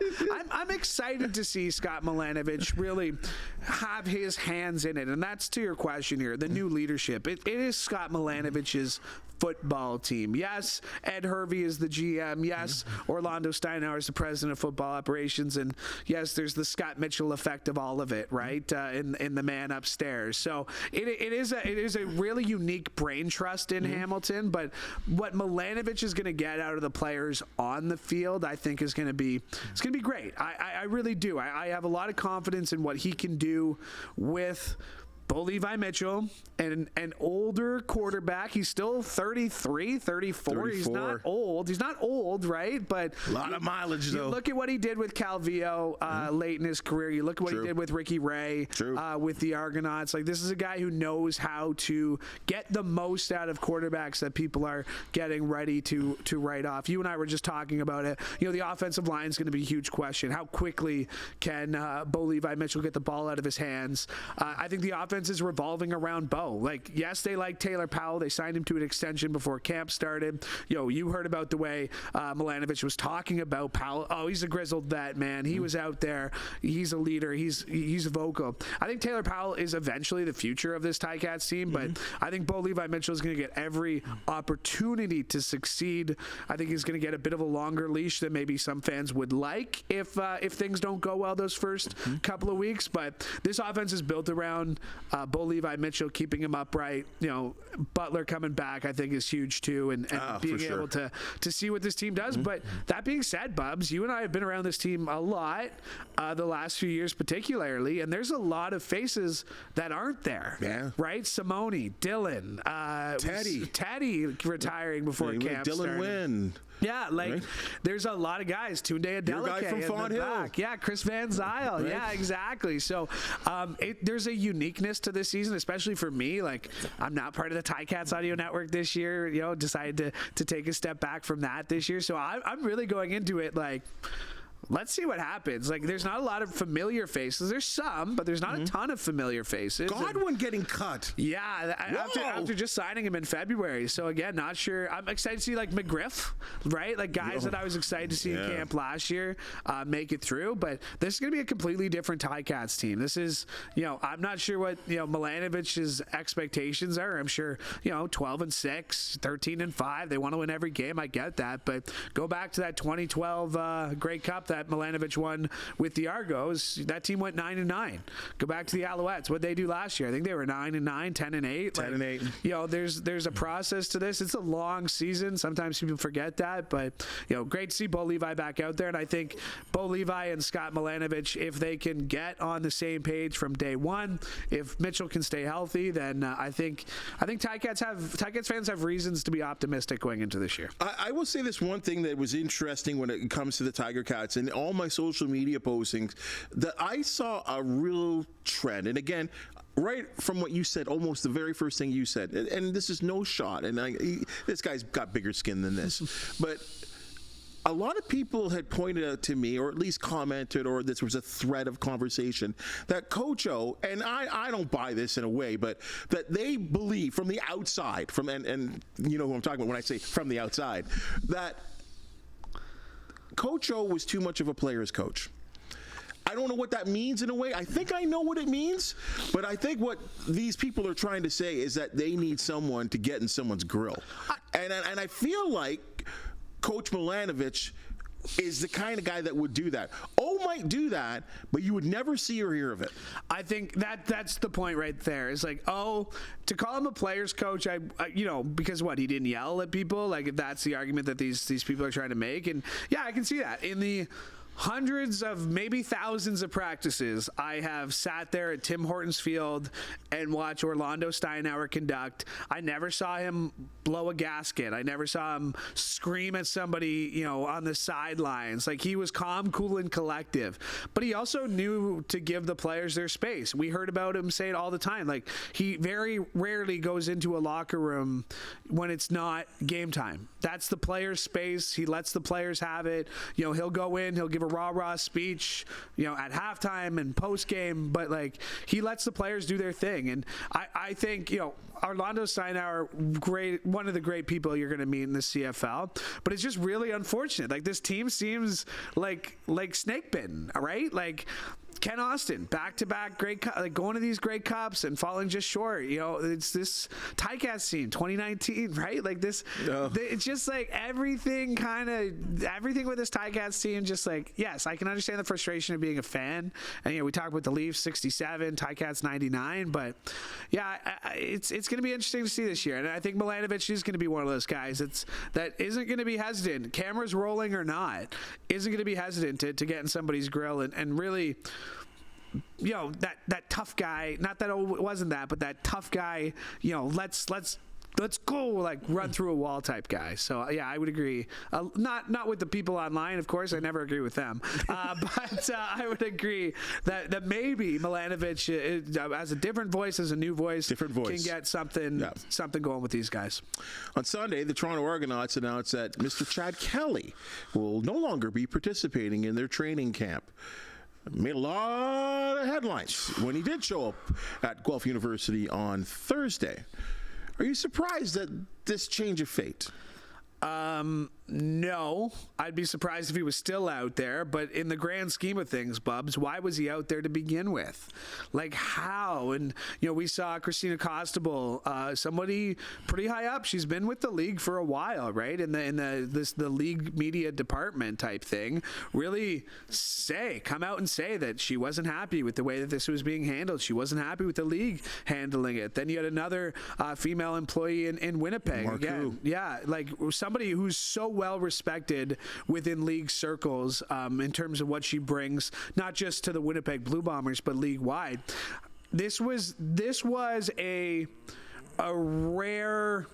I'm excited to see Scott Milanovich really have his hands in it. And that's to your question here, the new leadership. It is Scott Milanovich's football team. Yes, Ed Hervey is the GM. Yes, Orlando Steinauer is the president of football operations. And yes, there's the Scott Mitchell effect of all of it, right? In the man upstairs. So it is a really unique brain trust in Hamilton. But what Milanovich is going to get out of the players on the field, I think is going to be great. I really do. I have a lot of confidence in what he can do with Bo Levi Mitchell, and an older quarterback. He's still 33, 34. He's not old. He's not old, right? But a lot of mileage, though. Look at what he did with Calvillo late in his career. You look at what he did with Ricky Ray with the Argonauts. Like, this is a guy who knows how to get the most out of quarterbacks that people are getting ready to write off. You and I were just talking about it. The offensive line is going to be a huge question. How quickly can Bo Levi Mitchell get the ball out of his hands? I think the offense is revolving around Bo. Like, yes, they like Taylor Powell. They signed him to an extension before camp started. You heard about the way Milanovich was talking about Powell. Oh, he's a grizzled vet, man. He was out there. He's a leader. He's vocal. I think Taylor Powell is eventually the future of this Ticats team, but I think Bo Levi Mitchell is going to get every opportunity to succeed. I think he's going to get a bit of a longer leash than maybe some fans would like if things don't go well those first couple of weeks. But this offense is built around Bo Levi Mitchell keeping him upright. Butler coming back, I think, is huge too, and being able to see what this team does. But that being said, Bubs, you and I have been around this team a lot the last few years, particularly, and there's a lot of faces that aren't there. Yeah. Right? Simone, Dylan, Teddy retiring before camp Dylan started. Wynn. Yeah, right? There's a lot of guys. Tunde Adeleke guy from Fawn Hill. back. Yeah, Chris Van Zyl. Right. Yeah, exactly. So there's a uniqueness to this season, especially for me. Like, I'm not part of the Ticats Audio Network this year. Decided to take a step back from that this year. So I'm really going into it like, let's see what happens. Like, there's not a lot of familiar faces. There's some, but there's not a ton of familiar faces. Godwin getting cut. Yeah, after just signing him in February. So, again, not sure. I'm excited to see, like, McGriff, right? Like, guys that I was excited to see in camp last year make it through. But this is going to be a completely different Ticats team. This is, I'm not sure what, Milanovic's expectations are. I'm sure, 12-6, 13-5. They want to win every game. I get that. But go back to that 2012 Grey Cup that Milanovic won with the Argos. That team went 9-9. Go back to the Alouettes. What they do last year? I think they were 9-9, 10-8. 10-8. There's a process to this. It's a long season. Sometimes people forget that, but great to see Bo Levi back out there. And I think Bo Levi and Scott Milanovic, if they can get on the same page from day one, if Mitchell can stay healthy, then I think Ticats fans have reasons to be optimistic going into this year. I will say this one thing that was interesting when it comes to the Tiger Cats and all my social media postings, that I saw a real trend. And again, right from what you said, almost the very first thing you said, and this is no shot, and this guy's got bigger skin than this, but a lot of people had pointed out to me, or at least commented, or this was a thread of conversation, that Coach O, and I don't buy this in a way, but that they believe from the outside, and you know who I'm talking about when I say from the outside, that Coach O was too much of a player's coach. I don't know what that means in a way. I think I know what it means, but I think what these people are trying to say is that they need someone to get in someone's grill. And I feel like Coach Milanovic is the kind of guy that would do that. O might do that, but you would never see or hear of it. I think that's the point right there. It's like, to call him a player's coach, I because what, he didn't yell at people? Like, if that's the argument that these people are trying to make. And yeah, I can see that. In the hundreds of maybe thousands of practices, I have sat there at Tim Hortons Field and watched Orlando Steinauer conduct. I never saw him blow a gasket. I never saw him scream at somebody, on the sidelines. Like, he was calm, cool, and collective. But he also knew to give the players their space. We heard about him say it all the time. Like, he very rarely goes into a locker room when it's not game time. That's the player's space. He lets the players have it. He'll go in, he'll give a rah-rah speech, at halftime and post-game, but like, he lets the players do their thing. And I think, Orlando Steinauer, one of the great people you're going to meet in the CFL, but it's just really unfortunate. Like, this team seems like snake bitten, right? Like, Ken Austin, back-to-back great like going to these great cups and falling just short. It's this Ticats team, 2019, right? Like this, it's just like everything with this Ticats team. Just like, yes, I can understand the frustration of being a fan, and we talk about the Leafs 67, Ticats 99, but yeah, it's going to be interesting to see this year, and I think Milanovic is going to be one of those guys that isn't going to be hesitant, cameras rolling or not, isn't going to be hesitant to get in somebody's grill and really. That tough guy, not that it wasn't that, but that tough guy, let's go, like, run through a wall type guy. So yeah, I would agree. Not with the people online, of course. I never agree with them. But I would agree that maybe Milanovic has a different voice, has a new voice, can get something going with these guys. On Sunday, the Toronto Argonauts announced that Mr. Chad Kelly will no longer be participating in their training camp. Made a lot of headlines when he did show up at Guelph University on Thursday. Are you surprised at this change of fate? No, I'd be surprised if he was still out there, but in the grand scheme of things, Bubs, why was he out there to begin with? Like, how? And, we saw Christina Costabile, somebody pretty high up. She's been with the league for a while, right? In the league media department type thing, really come out and say that she wasn't happy with the way that this was being handled. She wasn't happy with the league handling it. Then you had another female employee in Winnipeg. Again, yeah, like somebody who's so well respected within league circles in terms of what she brings, not just to the Winnipeg Blue Bombers, but league wide. This was a rare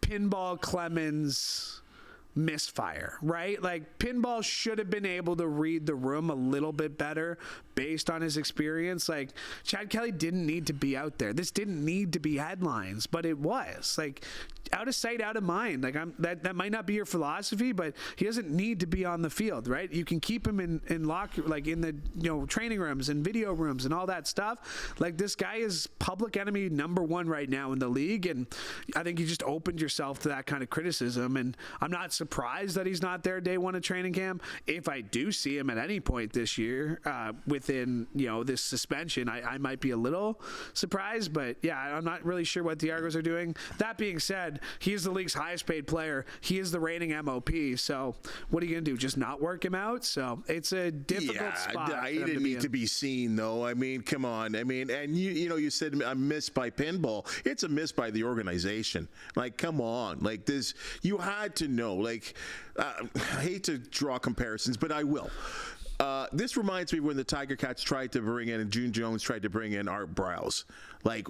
Pinball Clemens misfire, right? Like, Pinball should have been able to read the room a little bit better based on his experience. Like, Chad Kelly didn't need to be out there. This didn't need to be headlines, but it was. Like, out of sight, out of mind. Like, that might not be your philosophy, but he doesn't need to be on the field, right? You can keep him in locker, like in the training rooms and video rooms and all that stuff. Like, this guy is public enemy number one right now in the league, and I think you just opened yourself to that kind of criticism. And I'm not surprised that he's not there day one of training camp. If I do see him at any point this year within this suspension, I might be a little surprised. But yeah, I'm not really sure what the Argos are doing. That being said, he is the league's highest paid player. He is the reigning MOP. So what are you going to do? Just not work him out? So it's a difficult spot. He didn't need to be seen, though. I mean, come on. I mean, and you said a miss by Pinball. It's a miss by the organization. Like, come on. Like, this, you had to know. Like, I hate to draw comparisons, but I will. This reminds me when the Tiger Cats tried to bring in, and June Jones tried to bring in Art Browse. Like,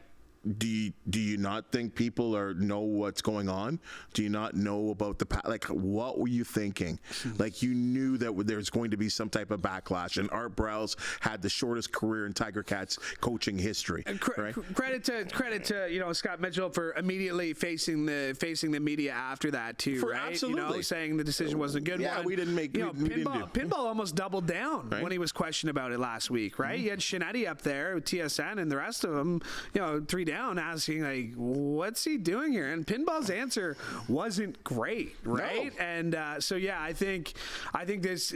do you not think people know what's going on? Do you not know about like, what were you thinking? Like, you knew that there's going to be some type of backlash, and Art Browse had the shortest career in Tiger Cats coaching history. Right? Credit to Scott Mitchell for immediately facing the media after that too, right? Absolutely. Saying the decision wasn't a good one. Yeah, we didn't make. Pinball almost doubled down when he was questioned about it last week, right? You had Shinetti up there with TSN, and the rest of them, 3 down, asking like, what's he doing here? And Pinball's answer wasn't great, right? No. And so yeah, I think this,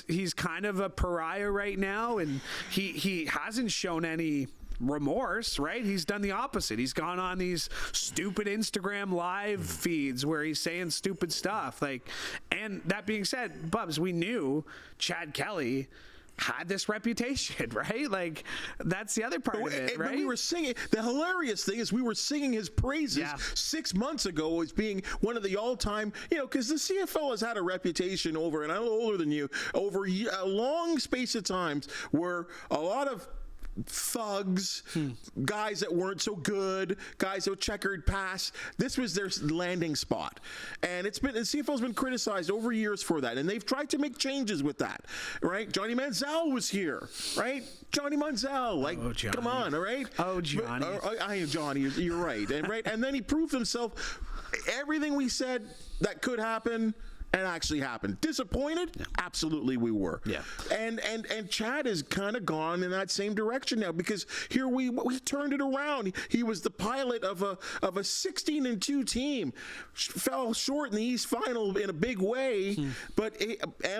he's kind of a pariah right now, and he hasn't shown any remorse, right? He's done the opposite. He's gone on these stupid Instagram live feeds where he's saying stupid stuff. Like, and that being said, Bubs, we knew Chad Kelly had this reputation, right? Like, that's the other part of it, right? But we were singing. The hilarious thing is we were singing his praises 6 months ago as being one of the all-time, because the CFL has had a reputation over, and I'm a little older than you, over a long space of times where a lot of thugs, guys that weren't so good, guys with checkered past. This was their landing spot, and the CFL's been criticized over years for that, and they've tried to make changes with that, right? Johnny Manziel was here, right? Johnny Manziel, like, come on, all right? Oh, Johnny. I am Johnny. You're right, and then he proved himself. Everything we said that could happen. And actually happened. Disappointed? Yeah. Absolutely we were. Yeah. And Chad has kind of gone in that same direction now, because here we turned it around. He was the pilot of a 16-2 team. Fell short in the East Final in a big way, but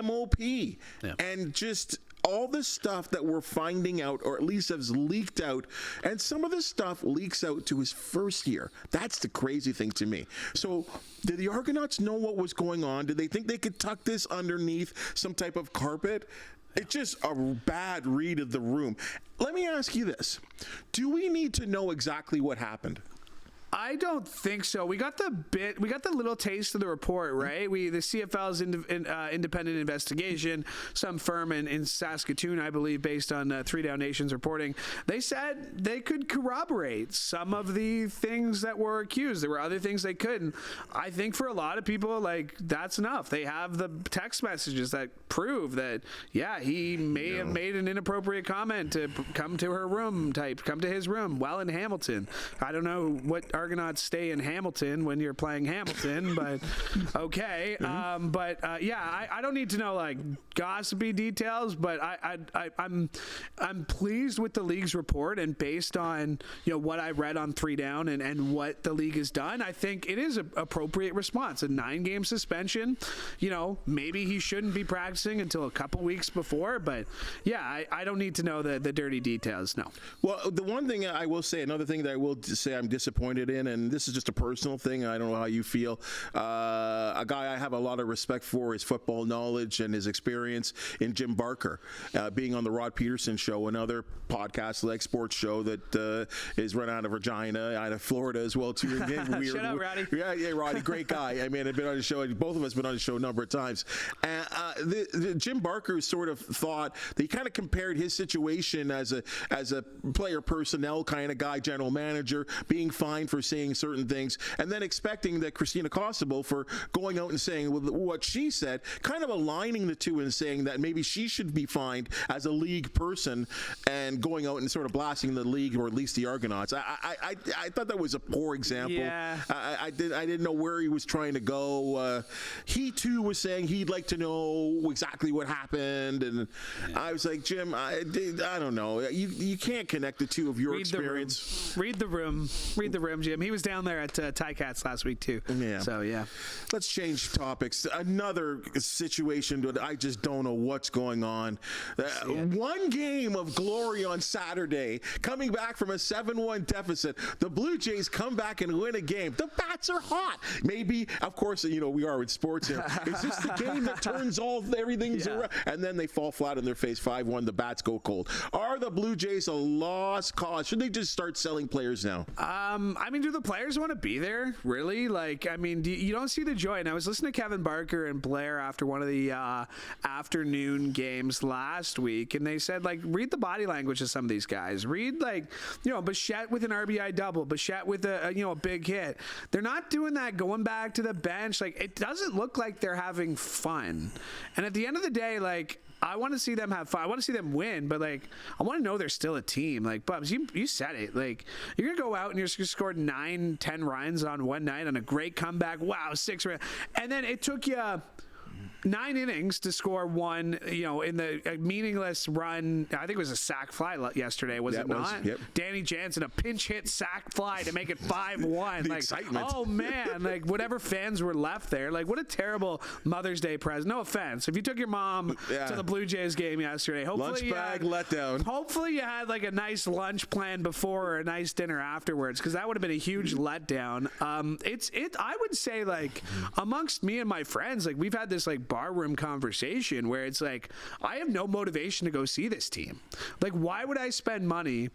MOP. Yeah. And just all this stuff that we're finding out, or at least has leaked out, and some of this stuff leaks out to his first year. That's the crazy thing to me. So did the Argonauts know what was going on? Did they think they could tuck this underneath some type of carpet? It's just a bad read of the room. Let me ask you this. Do we need to know exactly what happened? I don't think so. We got the little taste of the report, right? The CFL's independent investigation, some firm in Saskatoon, I believe, based on 3 Down Nation's reporting, they said they could corroborate some of the things that were accused. There were other things they couldn't. I think for a lot of people, like, that's enough. They have the text messages that prove that, he may have made an inappropriate comment to come to his room while in Hamilton. I don't know what Argonauts stay in Hamilton when you're playing Hamilton, but okay. I don't need to know like gossipy details, but I'm pleased with the league's report, and based on what I read on 3 Down and what the league has done, I think it is an appropriate response. A 9-game suspension, maybe he shouldn't be practicing until a couple weeks before, but yeah, I don't need to know the dirty details. No. Well, the one thing I will say, another thing that I will say I'm disappointed in, and this is just a personal thing, I don't know how you feel. A guy I have a lot of respect for his football knowledge and his experience in Jim Barker, being on the Rod Peterson Show, another podcast like sports show that is run out of Regina, out of Florida as well too. Shout out, Roddy. Yeah, Roddy, great guy. I mean, I've been on his show. Both of us have been on his show a number of times. The Jim Barker sort of thought that he kind of compared his situation as a player personnel kind of guy, general manager, being fined for saying certain things, and then expecting that Christina Costable for going out and saying what she said, kind of aligning the two and saying that maybe she should be fined as a league person, and going out and sort of blasting the league, or at least the Argonauts. I thought that was a poor example. Yeah. I didn't know where he was trying to go. He too was saying he'd like to know exactly what happened, and I was like, Jim, I don't know. You can't connect the two of your experience. Read the room, Jim. He was down there at Ticats last week too. Yeah. So yeah. Let's change topics. Another situation that I just don't know what's going on. One game of glory on Saturday, coming back from a 7-1 deficit. The Blue Jays come back and win a game. The bats are hot. Maybe, of course, we are in sports here. It's just the game that turns everything's around. And then they fall flat on their face, 5-1. The bats go cold. Are the Blue Jays a lost cause? Should they just start selling players now? Do the players want to be there? Really? You don't see the joy. And I was listening to Kevin Barker and Blair after one of the afternoon games last week, and they said, read the body language of some of these guys. Read, Bichette with an RBI double, Bichette with a big hit. They're not doing that, going back to the bench. It doesn't look like they're having fun. And at the end of the day, I want to see them have fun. I want to see them win, but I want to know they're still a team. Bubs, you said it. You're gonna go out and you're gonna score 9-10 runs on one night on a great comeback. Wow, 6 runs, and then it took you 9 innings to score one, in the meaningless run. I think it was a sac fly yesterday, was it not? Yep. Danny Jansen, a pinch hit sac fly to make it 5-1. Excitement. Oh man, whatever fans were left there. What a terrible Mother's Day present. No offense. If you took your mom to the Blue Jays game yesterday, hopefully lunch bag letdown. Hopefully you had a nice lunch plan before or a nice dinner afterwards, because that would have been a huge letdown. I would say amongst me and my friends, we've had this barroom conversation where it's I have no motivation to go see this team. Why would I spend money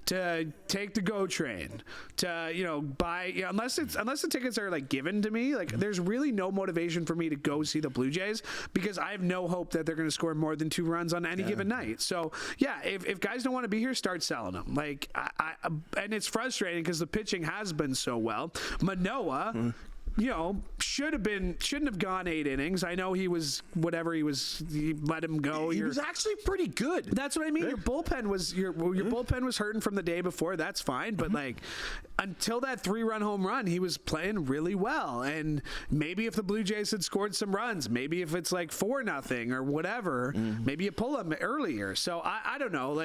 to take the GO train, to buy, unless the tickets are given to me, there's really no motivation for me to go see the Blue Jays, because I have no hope that they're going to score more than 2 runs on any given night. So yeah, if guys don't want to be here, start selling them. And it's frustrating because the pitching has been so well. Manoah shouldn't have gone 8 innings. I know he let him go. He was actually pretty good. That's what I mean. Your bullpen was hurting from the day before. That's fine, but until that 3-run home run, he was playing really well. And maybe if the Blue Jays had scored some runs, maybe if it's 4-0 or whatever, maybe you pull them earlier. So I don't know.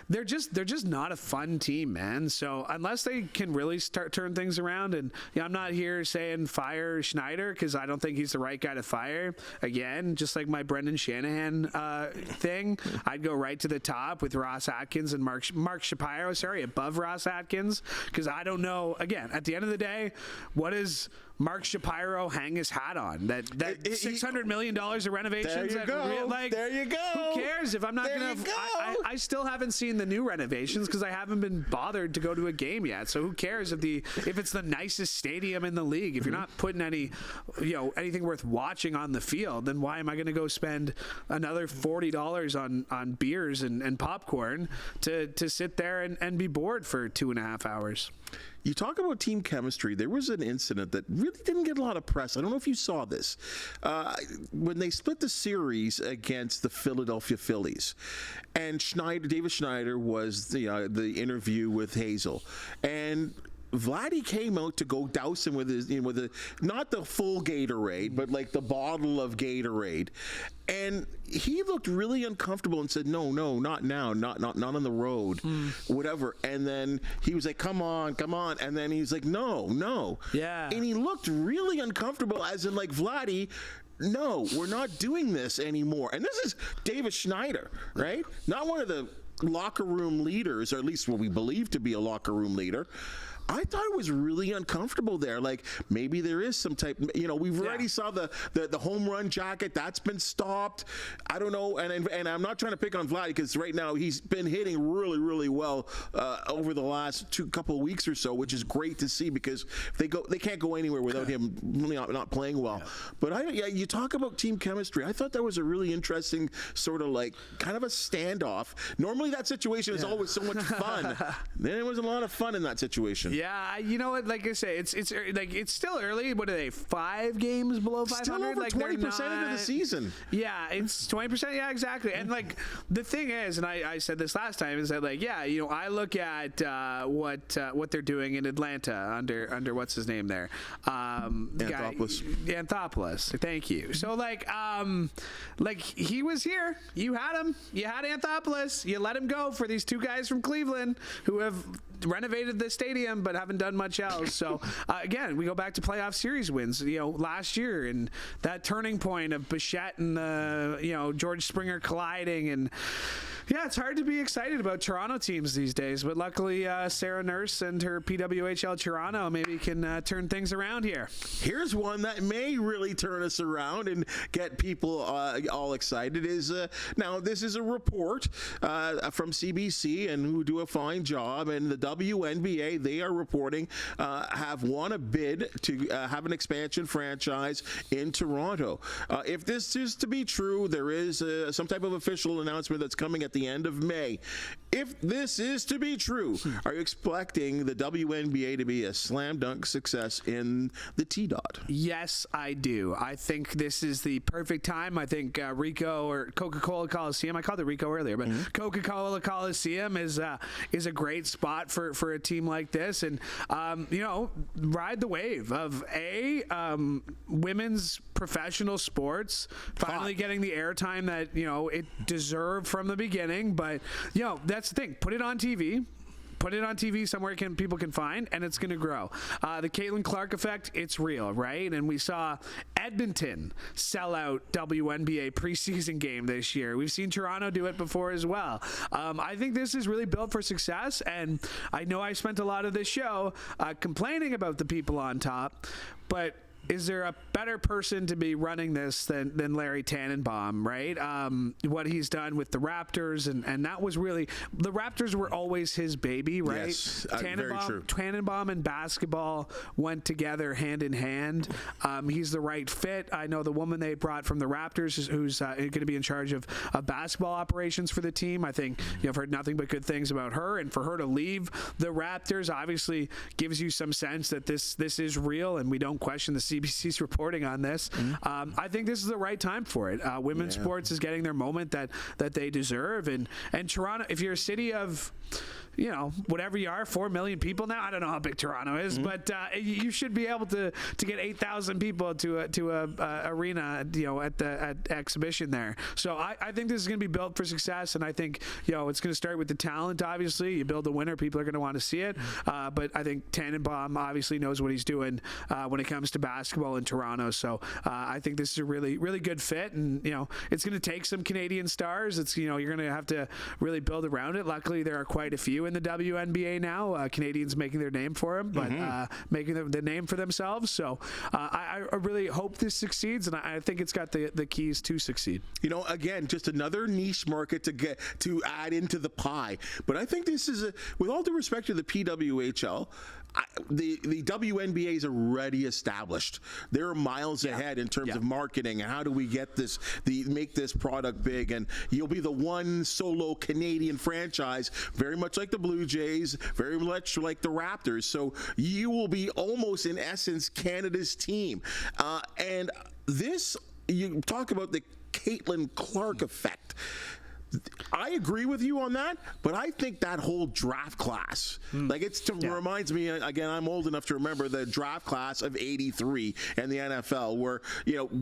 They're just not a fun team, man. So unless they can really turn things around, and I'm not here saying fire Schneider, because I don't think he's the right guy to fire. Again, just like my Brendan Shanahan thing, I'd go right to the top with Ross Atkins and Mark Shapiro, above Ross Atkins, because I don't know. Again, at the end of the day, what is Mark Shapiro hang his hat on? That $600 million of renovations. There you go. There you go. Who cares if I'm not going to? I still haven't seen the new renovations because I haven't been bothered to go to a game yet. So who cares if it's the nicest stadium in the league? If you're not putting anything worth watching on the field, then why am I going to go spend another $40 on beers and popcorn to sit there and be bored for 2.5 hours? You talk about team chemistry. There was an incident that really didn't get a lot of press. I don't know if you saw this. When they split the series against the Philadelphia Phillies, and David Schneider was the interview with Hazel, and Vladdy came out to go douse him with his, with a, not the full Gatorade, but like the bottle of Gatorade. And he looked really uncomfortable and said, no, not now, not on the road, whatever. And then he was like, come on. And then he's like, no. Yeah. And he looked really uncomfortable, as in like, Vladdy, no, we're not doing this anymore. And this is David Schneider, right? Not one of the locker room leaders, or at least what we believe to be a locker room leader. I thought it was really uncomfortable there. Like, maybe there is some type, we've already saw the home run jacket. That's been stopped. I don't know. And I'm not trying to pick on Vladdy, because right now he's been hitting really, really well over the last couple of weeks or so, which is great to see, because they can't go anywhere without him really not playing well. Yeah. But you talk about team chemistry. I thought that was a really interesting sort of like kind of a standoff. Normally that situation is always so much fun. Then it was a lot of fun in that situation. Yeah, you know what? Like I say, it's still early. What are they? 5 games below 500? Still over 20% into the season. Yeah, it's 20%. Yeah, exactly. And like the thing is, and I said this last time, is that like, yeah, I look at what they're doing in Atlanta under what's his name there, Anthopoulos. Thank you. So like he was here. You had him. You had Anthopoulos. You let him go for these 2 guys from Cleveland who have renovated the stadium but haven't done much else. So again, we go back to playoff series wins, last year, and that turning point of Bichette and George Springer colliding. And yeah, it's hard to be excited about Toronto teams these days, but luckily Sarah Nurse and her PWHL Toronto maybe can turn things around here. Here's one that may really turn us around and get people all excited. Now this is a report from CBC, and who do a fine job, and the WNBA, they are reporting, have won a bid to have an expansion franchise in Toronto. If this is to be true, there is some type of official announcement that's coming at the end of May. If this is to be true, are you expecting the WNBA to be a slam dunk success in the T-Dot? Yes, I do. I think this is the perfect time. I think Rico or Coca-Cola Coliseum, I called it Rico earlier, but Coca-Cola Coliseum is a great spot for a team like this. And, ride the wave of women's professional sports finally getting the airtime that, it deserved from the beginning. But, that's the thing. Put it on TV. Put it on TV somewhere people can find, and it's going to grow. The Caitlin Clark effect, it's real, right? And we saw Edmonton sell out WNBA preseason game this year. We've seen Toronto do it before as well. I think this is really built for success, and I know I spent a lot of this show complaining about the people on top, but is there a better person to be running this than Larry Tannenbaum, right? What he's done with the Raptors, and that was really, the Raptors were always his baby, right? Yes, very true. Tannenbaum and basketball went together hand in hand. He's the right fit. I know the woman they brought from the Raptors who's going to be in charge of basketball operations for the team. I think I've heard nothing but good things about her, and for her to leave the Raptors obviously gives you some sense that this is real, and we don't question the CBC's reporting on this. I think this is the right time for it. Women's sports is getting their moment that they deserve. And Toronto, if you're a city of, whatever you are, 4 million people now. I don't know how big Toronto is, but you should be able to get 8,000 people to a arena, at exhibition there. So I think this is going to be built for success, and I think it's going to start with the talent. Obviously, you build a winner, people are going to want to see it. But I think Tannenbaum obviously knows what he's doing when it comes to basketball in Toronto. So I think this is a really, really good fit, and it's going to take some Canadian stars. It's you're going to have to really build around it. Luckily, there are quite a few in the WNBA now. Canadians making their name for them, but making the name for themselves. So I really hope this succeeds, and I think it's got the keys to succeed. Again, just another niche market to add into the pie. But I think this is, with all due respect to the PWHL, the WNBA is already established. They're miles ahead in terms of marketing and how do we get this, make this product big. And you'll be the one solo Canadian franchise, very much like the Blue Jays, very much like the Raptors. So you will be almost, in essence, Canada's team. And this, you talk about the Caitlin Clark effect. I agree with you on that, but I think that whole draft class, reminds me, again, I'm old enough to remember the draft class of 83 in the NFL where,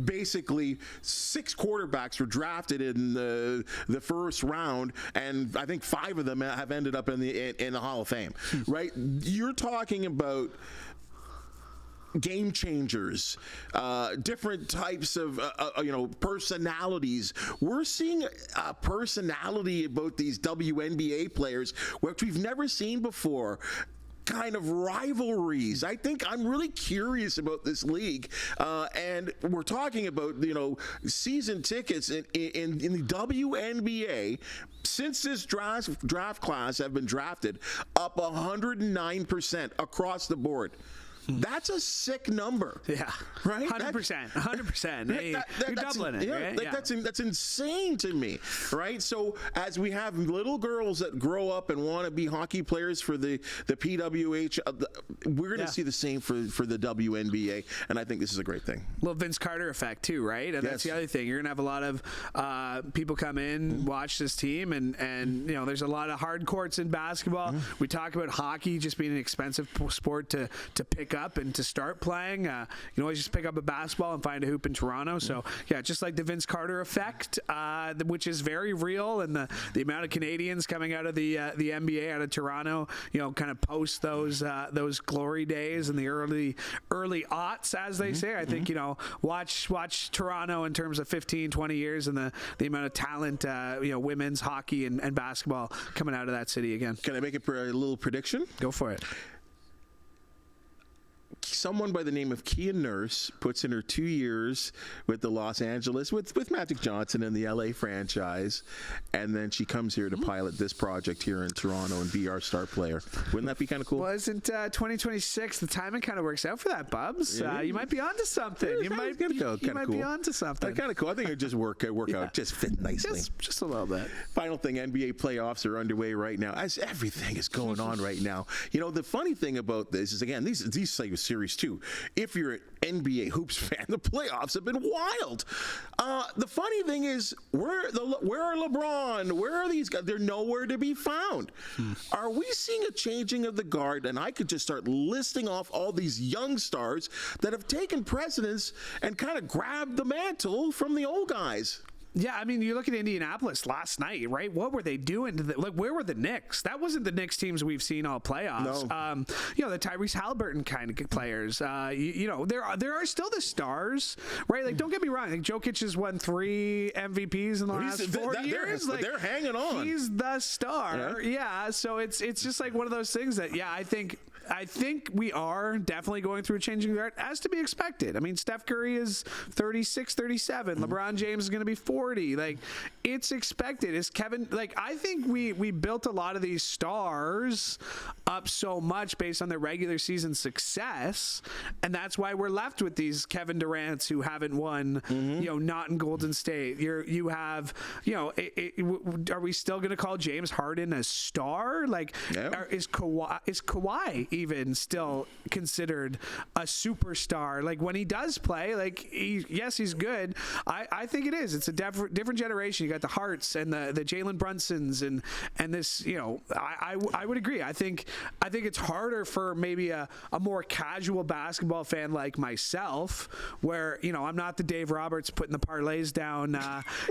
basically 6 quarterbacks were drafted in the first round, and I think 5 of them have ended up in the Hall of Fame, right? You're talking about game changers, different types of personalities. We're seeing a personality about these WNBA players which we've never seen before. Kind of rivalries. I think I'm really curious about this league, and we're talking about season tickets in the WNBA since this draft class have been drafted up 109% across the board. That's a sick number. Yeah. Right? 100%. You're doubling it. Yeah, right? That's insane to me. Right? So as we have little girls that grow up and want to be hockey players for the PWH, we're going to see the same for the WNBA, and I think this is a great thing. Well, Vince Carter effect too, right? And that's the other thing. You're going to have a lot of people come in, watch this team, and there's a lot of hard courts in basketball. We talk about hockey just being an expensive sport to pick up and to start playing. You can always just pick up a basketball and find a hoop in Toronto. So just like the Vince Carter effect, which is very real, and the amount of Canadians coming out of the NBA out of Toronto, kind of post those glory days in the early aughts, as they say. I think watch Toronto in terms of 15-20 years and the amount of talent, women's hockey and basketball coming out of that city again. Can I make a little prediction? Go for it. Someone by the name of Kia Nurse puts in her 2 years with the Los Angeles, with Magic Johnson and the LA franchise, and then she comes here to pilot this project here in Toronto and be our star player. Wouldn't that be kind of cool? Well, isn't 2026, the timing kind of works out for that, Bubs? You might be onto something. You might be onto something. Kind of cool. I think it would just work out, just fit nicely. Just a little bit. Final thing, NBA playoffs are underway right now, as everything is going on right now. The funny thing about this is, again, these series too. If you're an NBA hoops fan, the playoffs have been wild. The funny thing is, where are LeBron? Where are these guys? They're nowhere to be found. Are we seeing a changing of the guard? And I could just start listing off all these young stars that have taken precedence and kind of grabbed the mantle from the old guys. Yeah, I mean, you look at Indianapolis last night, right? What were they doing? Where were the Knicks? That wasn't the Knicks teams we've seen all playoffs. No. The Tyrese Halliburton kind of players. There are still the stars, right? Like, don't get me wrong. Like, Jokic has won 3 MVPs in the last 4 years. They're hanging on. He's the star. Yeah. So it's just like one of those things that, I think we are definitely going through a changing guard, as to be expected. I mean, Steph Curry is 36, 37. LeBron James is going to be 40. Like, it's expected. Is Kevin, I think we built a lot of these stars up so much based on their regular season success, and that's why we're left with these Kevin Durants who haven't won, not in Golden State. You have, are we still going to call James Harden a star? Is Kawhi even still considered a superstar? Like, when he does play, he's good. I think it is. It's a different generation. You got the Harts and the Jalen Brunsons and this. I would agree. I think it's harder for maybe a more casual basketball fan like myself, where I'm not the Dave Roberts putting the parlays down.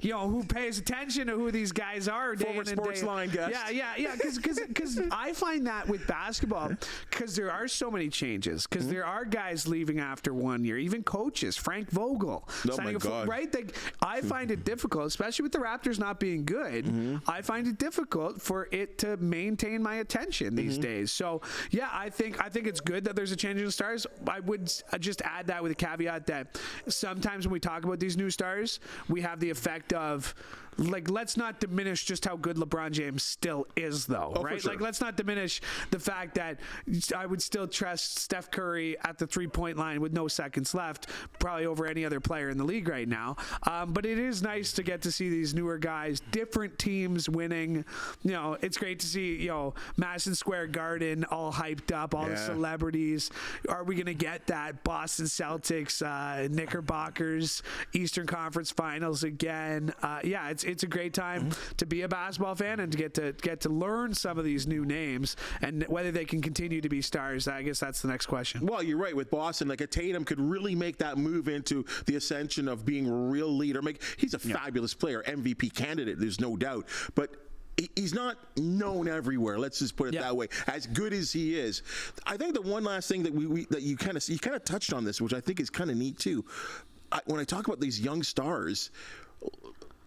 Who pays attention to who these guys are. Former Sportsline guest. Yeah. Because I find that with basketball, because there are so many changes, because there are guys leaving after 1 year, even coaches. Frank Vogel. Oh my God. Right? I find it difficult, especially with the Raptors not being good. I find it difficult for it to maintain my attention these days. So, I think it's good that there's a change in the stars. I would just add that with a caveat that sometimes when we talk about these new stars, we have the effect of, let's not diminish just how good LeBron James still is, though, right? Sure. Let's not diminish the fact that I would still trust Steph Curry at the 3-point line with no seconds left, probably over any other player in the league right now. But it is nice to get to see these newer guys, different teams winning. It's great to see, Madison Square Garden all hyped up, all the celebrities. Are we going to get that Boston Celtics, Knickerbockers, Eastern Conference Finals again? it's a great time to be a basketball fan and to get to learn some of these new names, and whether they can continue to be stars. I guess that's the next question. Well, you're right with Boston. Like a Tatum could really make that move into the ascension of being a real leader. He's a fabulous player, MVP candidate. There's no doubt, but he's not known everywhere. Let's just put it that way. As good as he is, I think the one last thing that that you kind of touched on this, which I think is kind of neat too. When I talk about these young stars,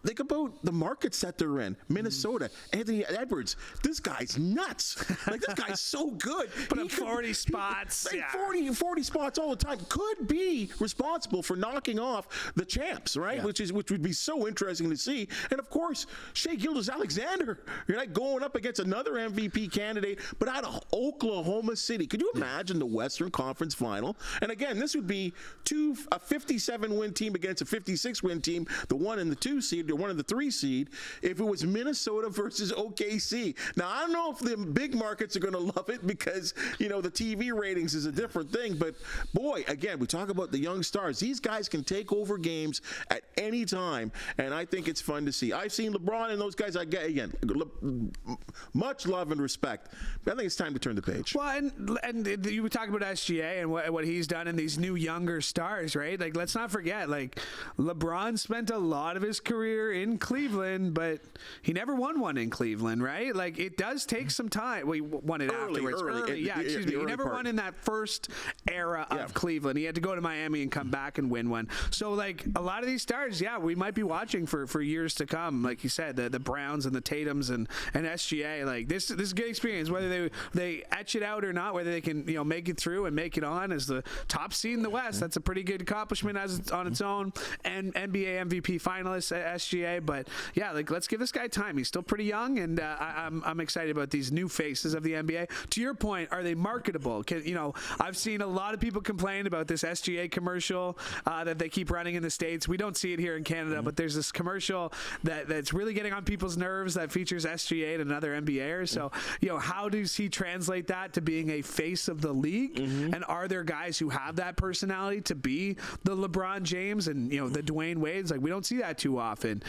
think about the markets that they're in. Minnesota, Anthony Edwards. This guy's nuts. Like, this guy's so good. Put up 40 spots. 40 spots all the time. Could be responsible for knocking off the champs, right? Yeah. Which would be so interesting to see. And of course, Shai Gilgeous-Alexander. You're not going up against another MVP candidate, but out of Oklahoma City. Could you imagine the Western Conference Final? And again, this would be a 57-win team against a 56-win team, the 1 and the 2 seed. One of the 3 seed, if it was Minnesota versus OKC. Now, I don't know if the big markets are going to love it because, the TV ratings is a different thing. But, boy, again, we talk about the young stars. These guys can take over games at any time, and I think it's fun to see. I've seen LeBron and those guys. I get, again, much love and respect. But I think it's time to turn the page. Well, and you were talking about SGA and what he's done and these new younger stars, right? Like, let's not forget, like, LeBron spent a lot of his career in Cleveland, but he never won one in Cleveland, right? Like, it does take some time. Well, he won it afterwards. Early. He never won in that first era of Cleveland. He had to go to Miami and come back and win one. So, like, a lot of these stars, we might be watching for years to come. Like you said, the Browns and the Tatums and SGA. Like, this is a good experience, whether they etch it out or not, whether they can make it through and make it on as the top seed in the West. That's a pretty good accomplishment on its own. And NBA MVP finalist at SGA. But let's give this guy time. He's still pretty young, and I'm excited about these new faces of the NBA. To your point, are they marketable? I've seen a lot of people complain about this SGA commercial that they keep running in the States. We don't see it here in Canada, but there's this commercial that's really getting on people's nerves that features SGA and another NBAer. So, how does he translate that to being a face of the league? And are there guys who have that personality to be the LeBron James and the Dwayne Wades? Like, we don't see that too often.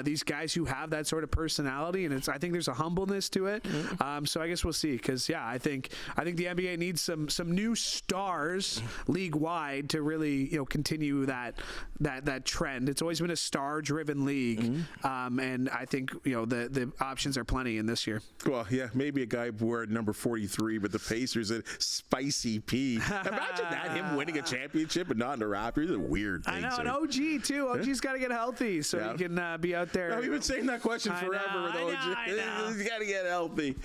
These guys who have that sort of personality, and I think there's a humbleness to it. So I guess we'll see, because I think the NBA needs some new stars league wide to really continue that trend. It's always been a star driven league, and I think the options are plenty in this year. Well, maybe a guy wearing number 43, but the Pacers and Spicy P. Imagine that, him winning a championship and not in the Raptors. It's a weird thing. I know, and OG too. OG's got to get healthy so he can be out there. No, we've been saying that question forever with OG. I know. He's got to get healthy.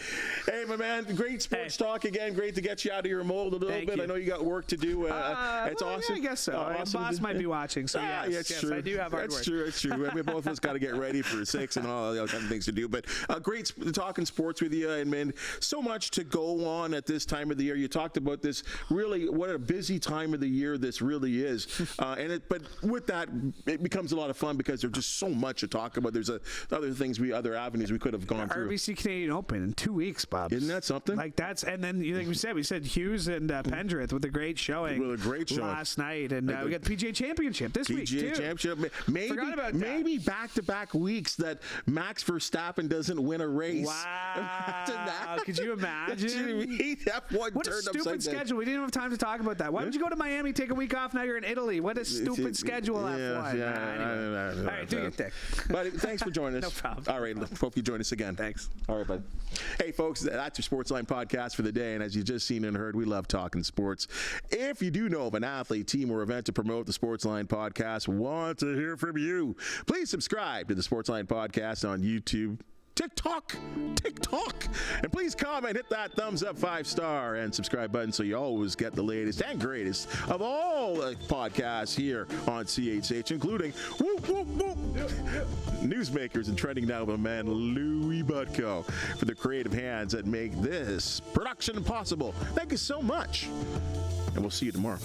Hey, my man, great sports talk again. Great to get you out of your mold a little bit. I know you got work to do. It's awesome. I guess so. Awesome. Boss might be watching, so yes, true. I do have hard work. That's true. I mean, both of us got to get ready for 6 and all the other kind of things to do. But great talking sports with you, and man, so much to go on at this time of the year. You talked about this. Really, what a busy time of the year this really is. But with that, it becomes a lot of fun because there's just so much to talk about. There's other avenues we could have gone through. RBC Canadian Open in 2 weeks, Bob. Isn't that something? Like, that's, and then like we said Hughes and Pendrith with a great showing. With a great showing last night, and we got the PGA Championship this week too. PGA Championship. Maybe back-to-back weeks that Max Verstappen doesn't win a race. Wow! Could you imagine? What a stupid schedule. We didn't have time to talk about that. Why did you go to Miami, take a week off? Now you're in Italy. What a stupid schedule F1. Anyway. All right, do your thing. Buddy, thanks for joining us. No problem. All right, hope you join us again. Thanks. All right, buddy. Hey, folks, that's your Sportsline podcast for the day. And as you just seen and heard, we love talking sports. If you do know of an athlete, team, or event to promote the Sportsline podcast, want to hear from you, please subscribe to the Sportsline podcast on YouTube, TikTok, and please comment, hit that thumbs up 5-star and subscribe button so you always get the latest and greatest of all the podcasts here on CHCH, including newsmakers and trending now with man Louie Butko for the creative hands that make this production possible. Thank you so much, and we'll see you tomorrow.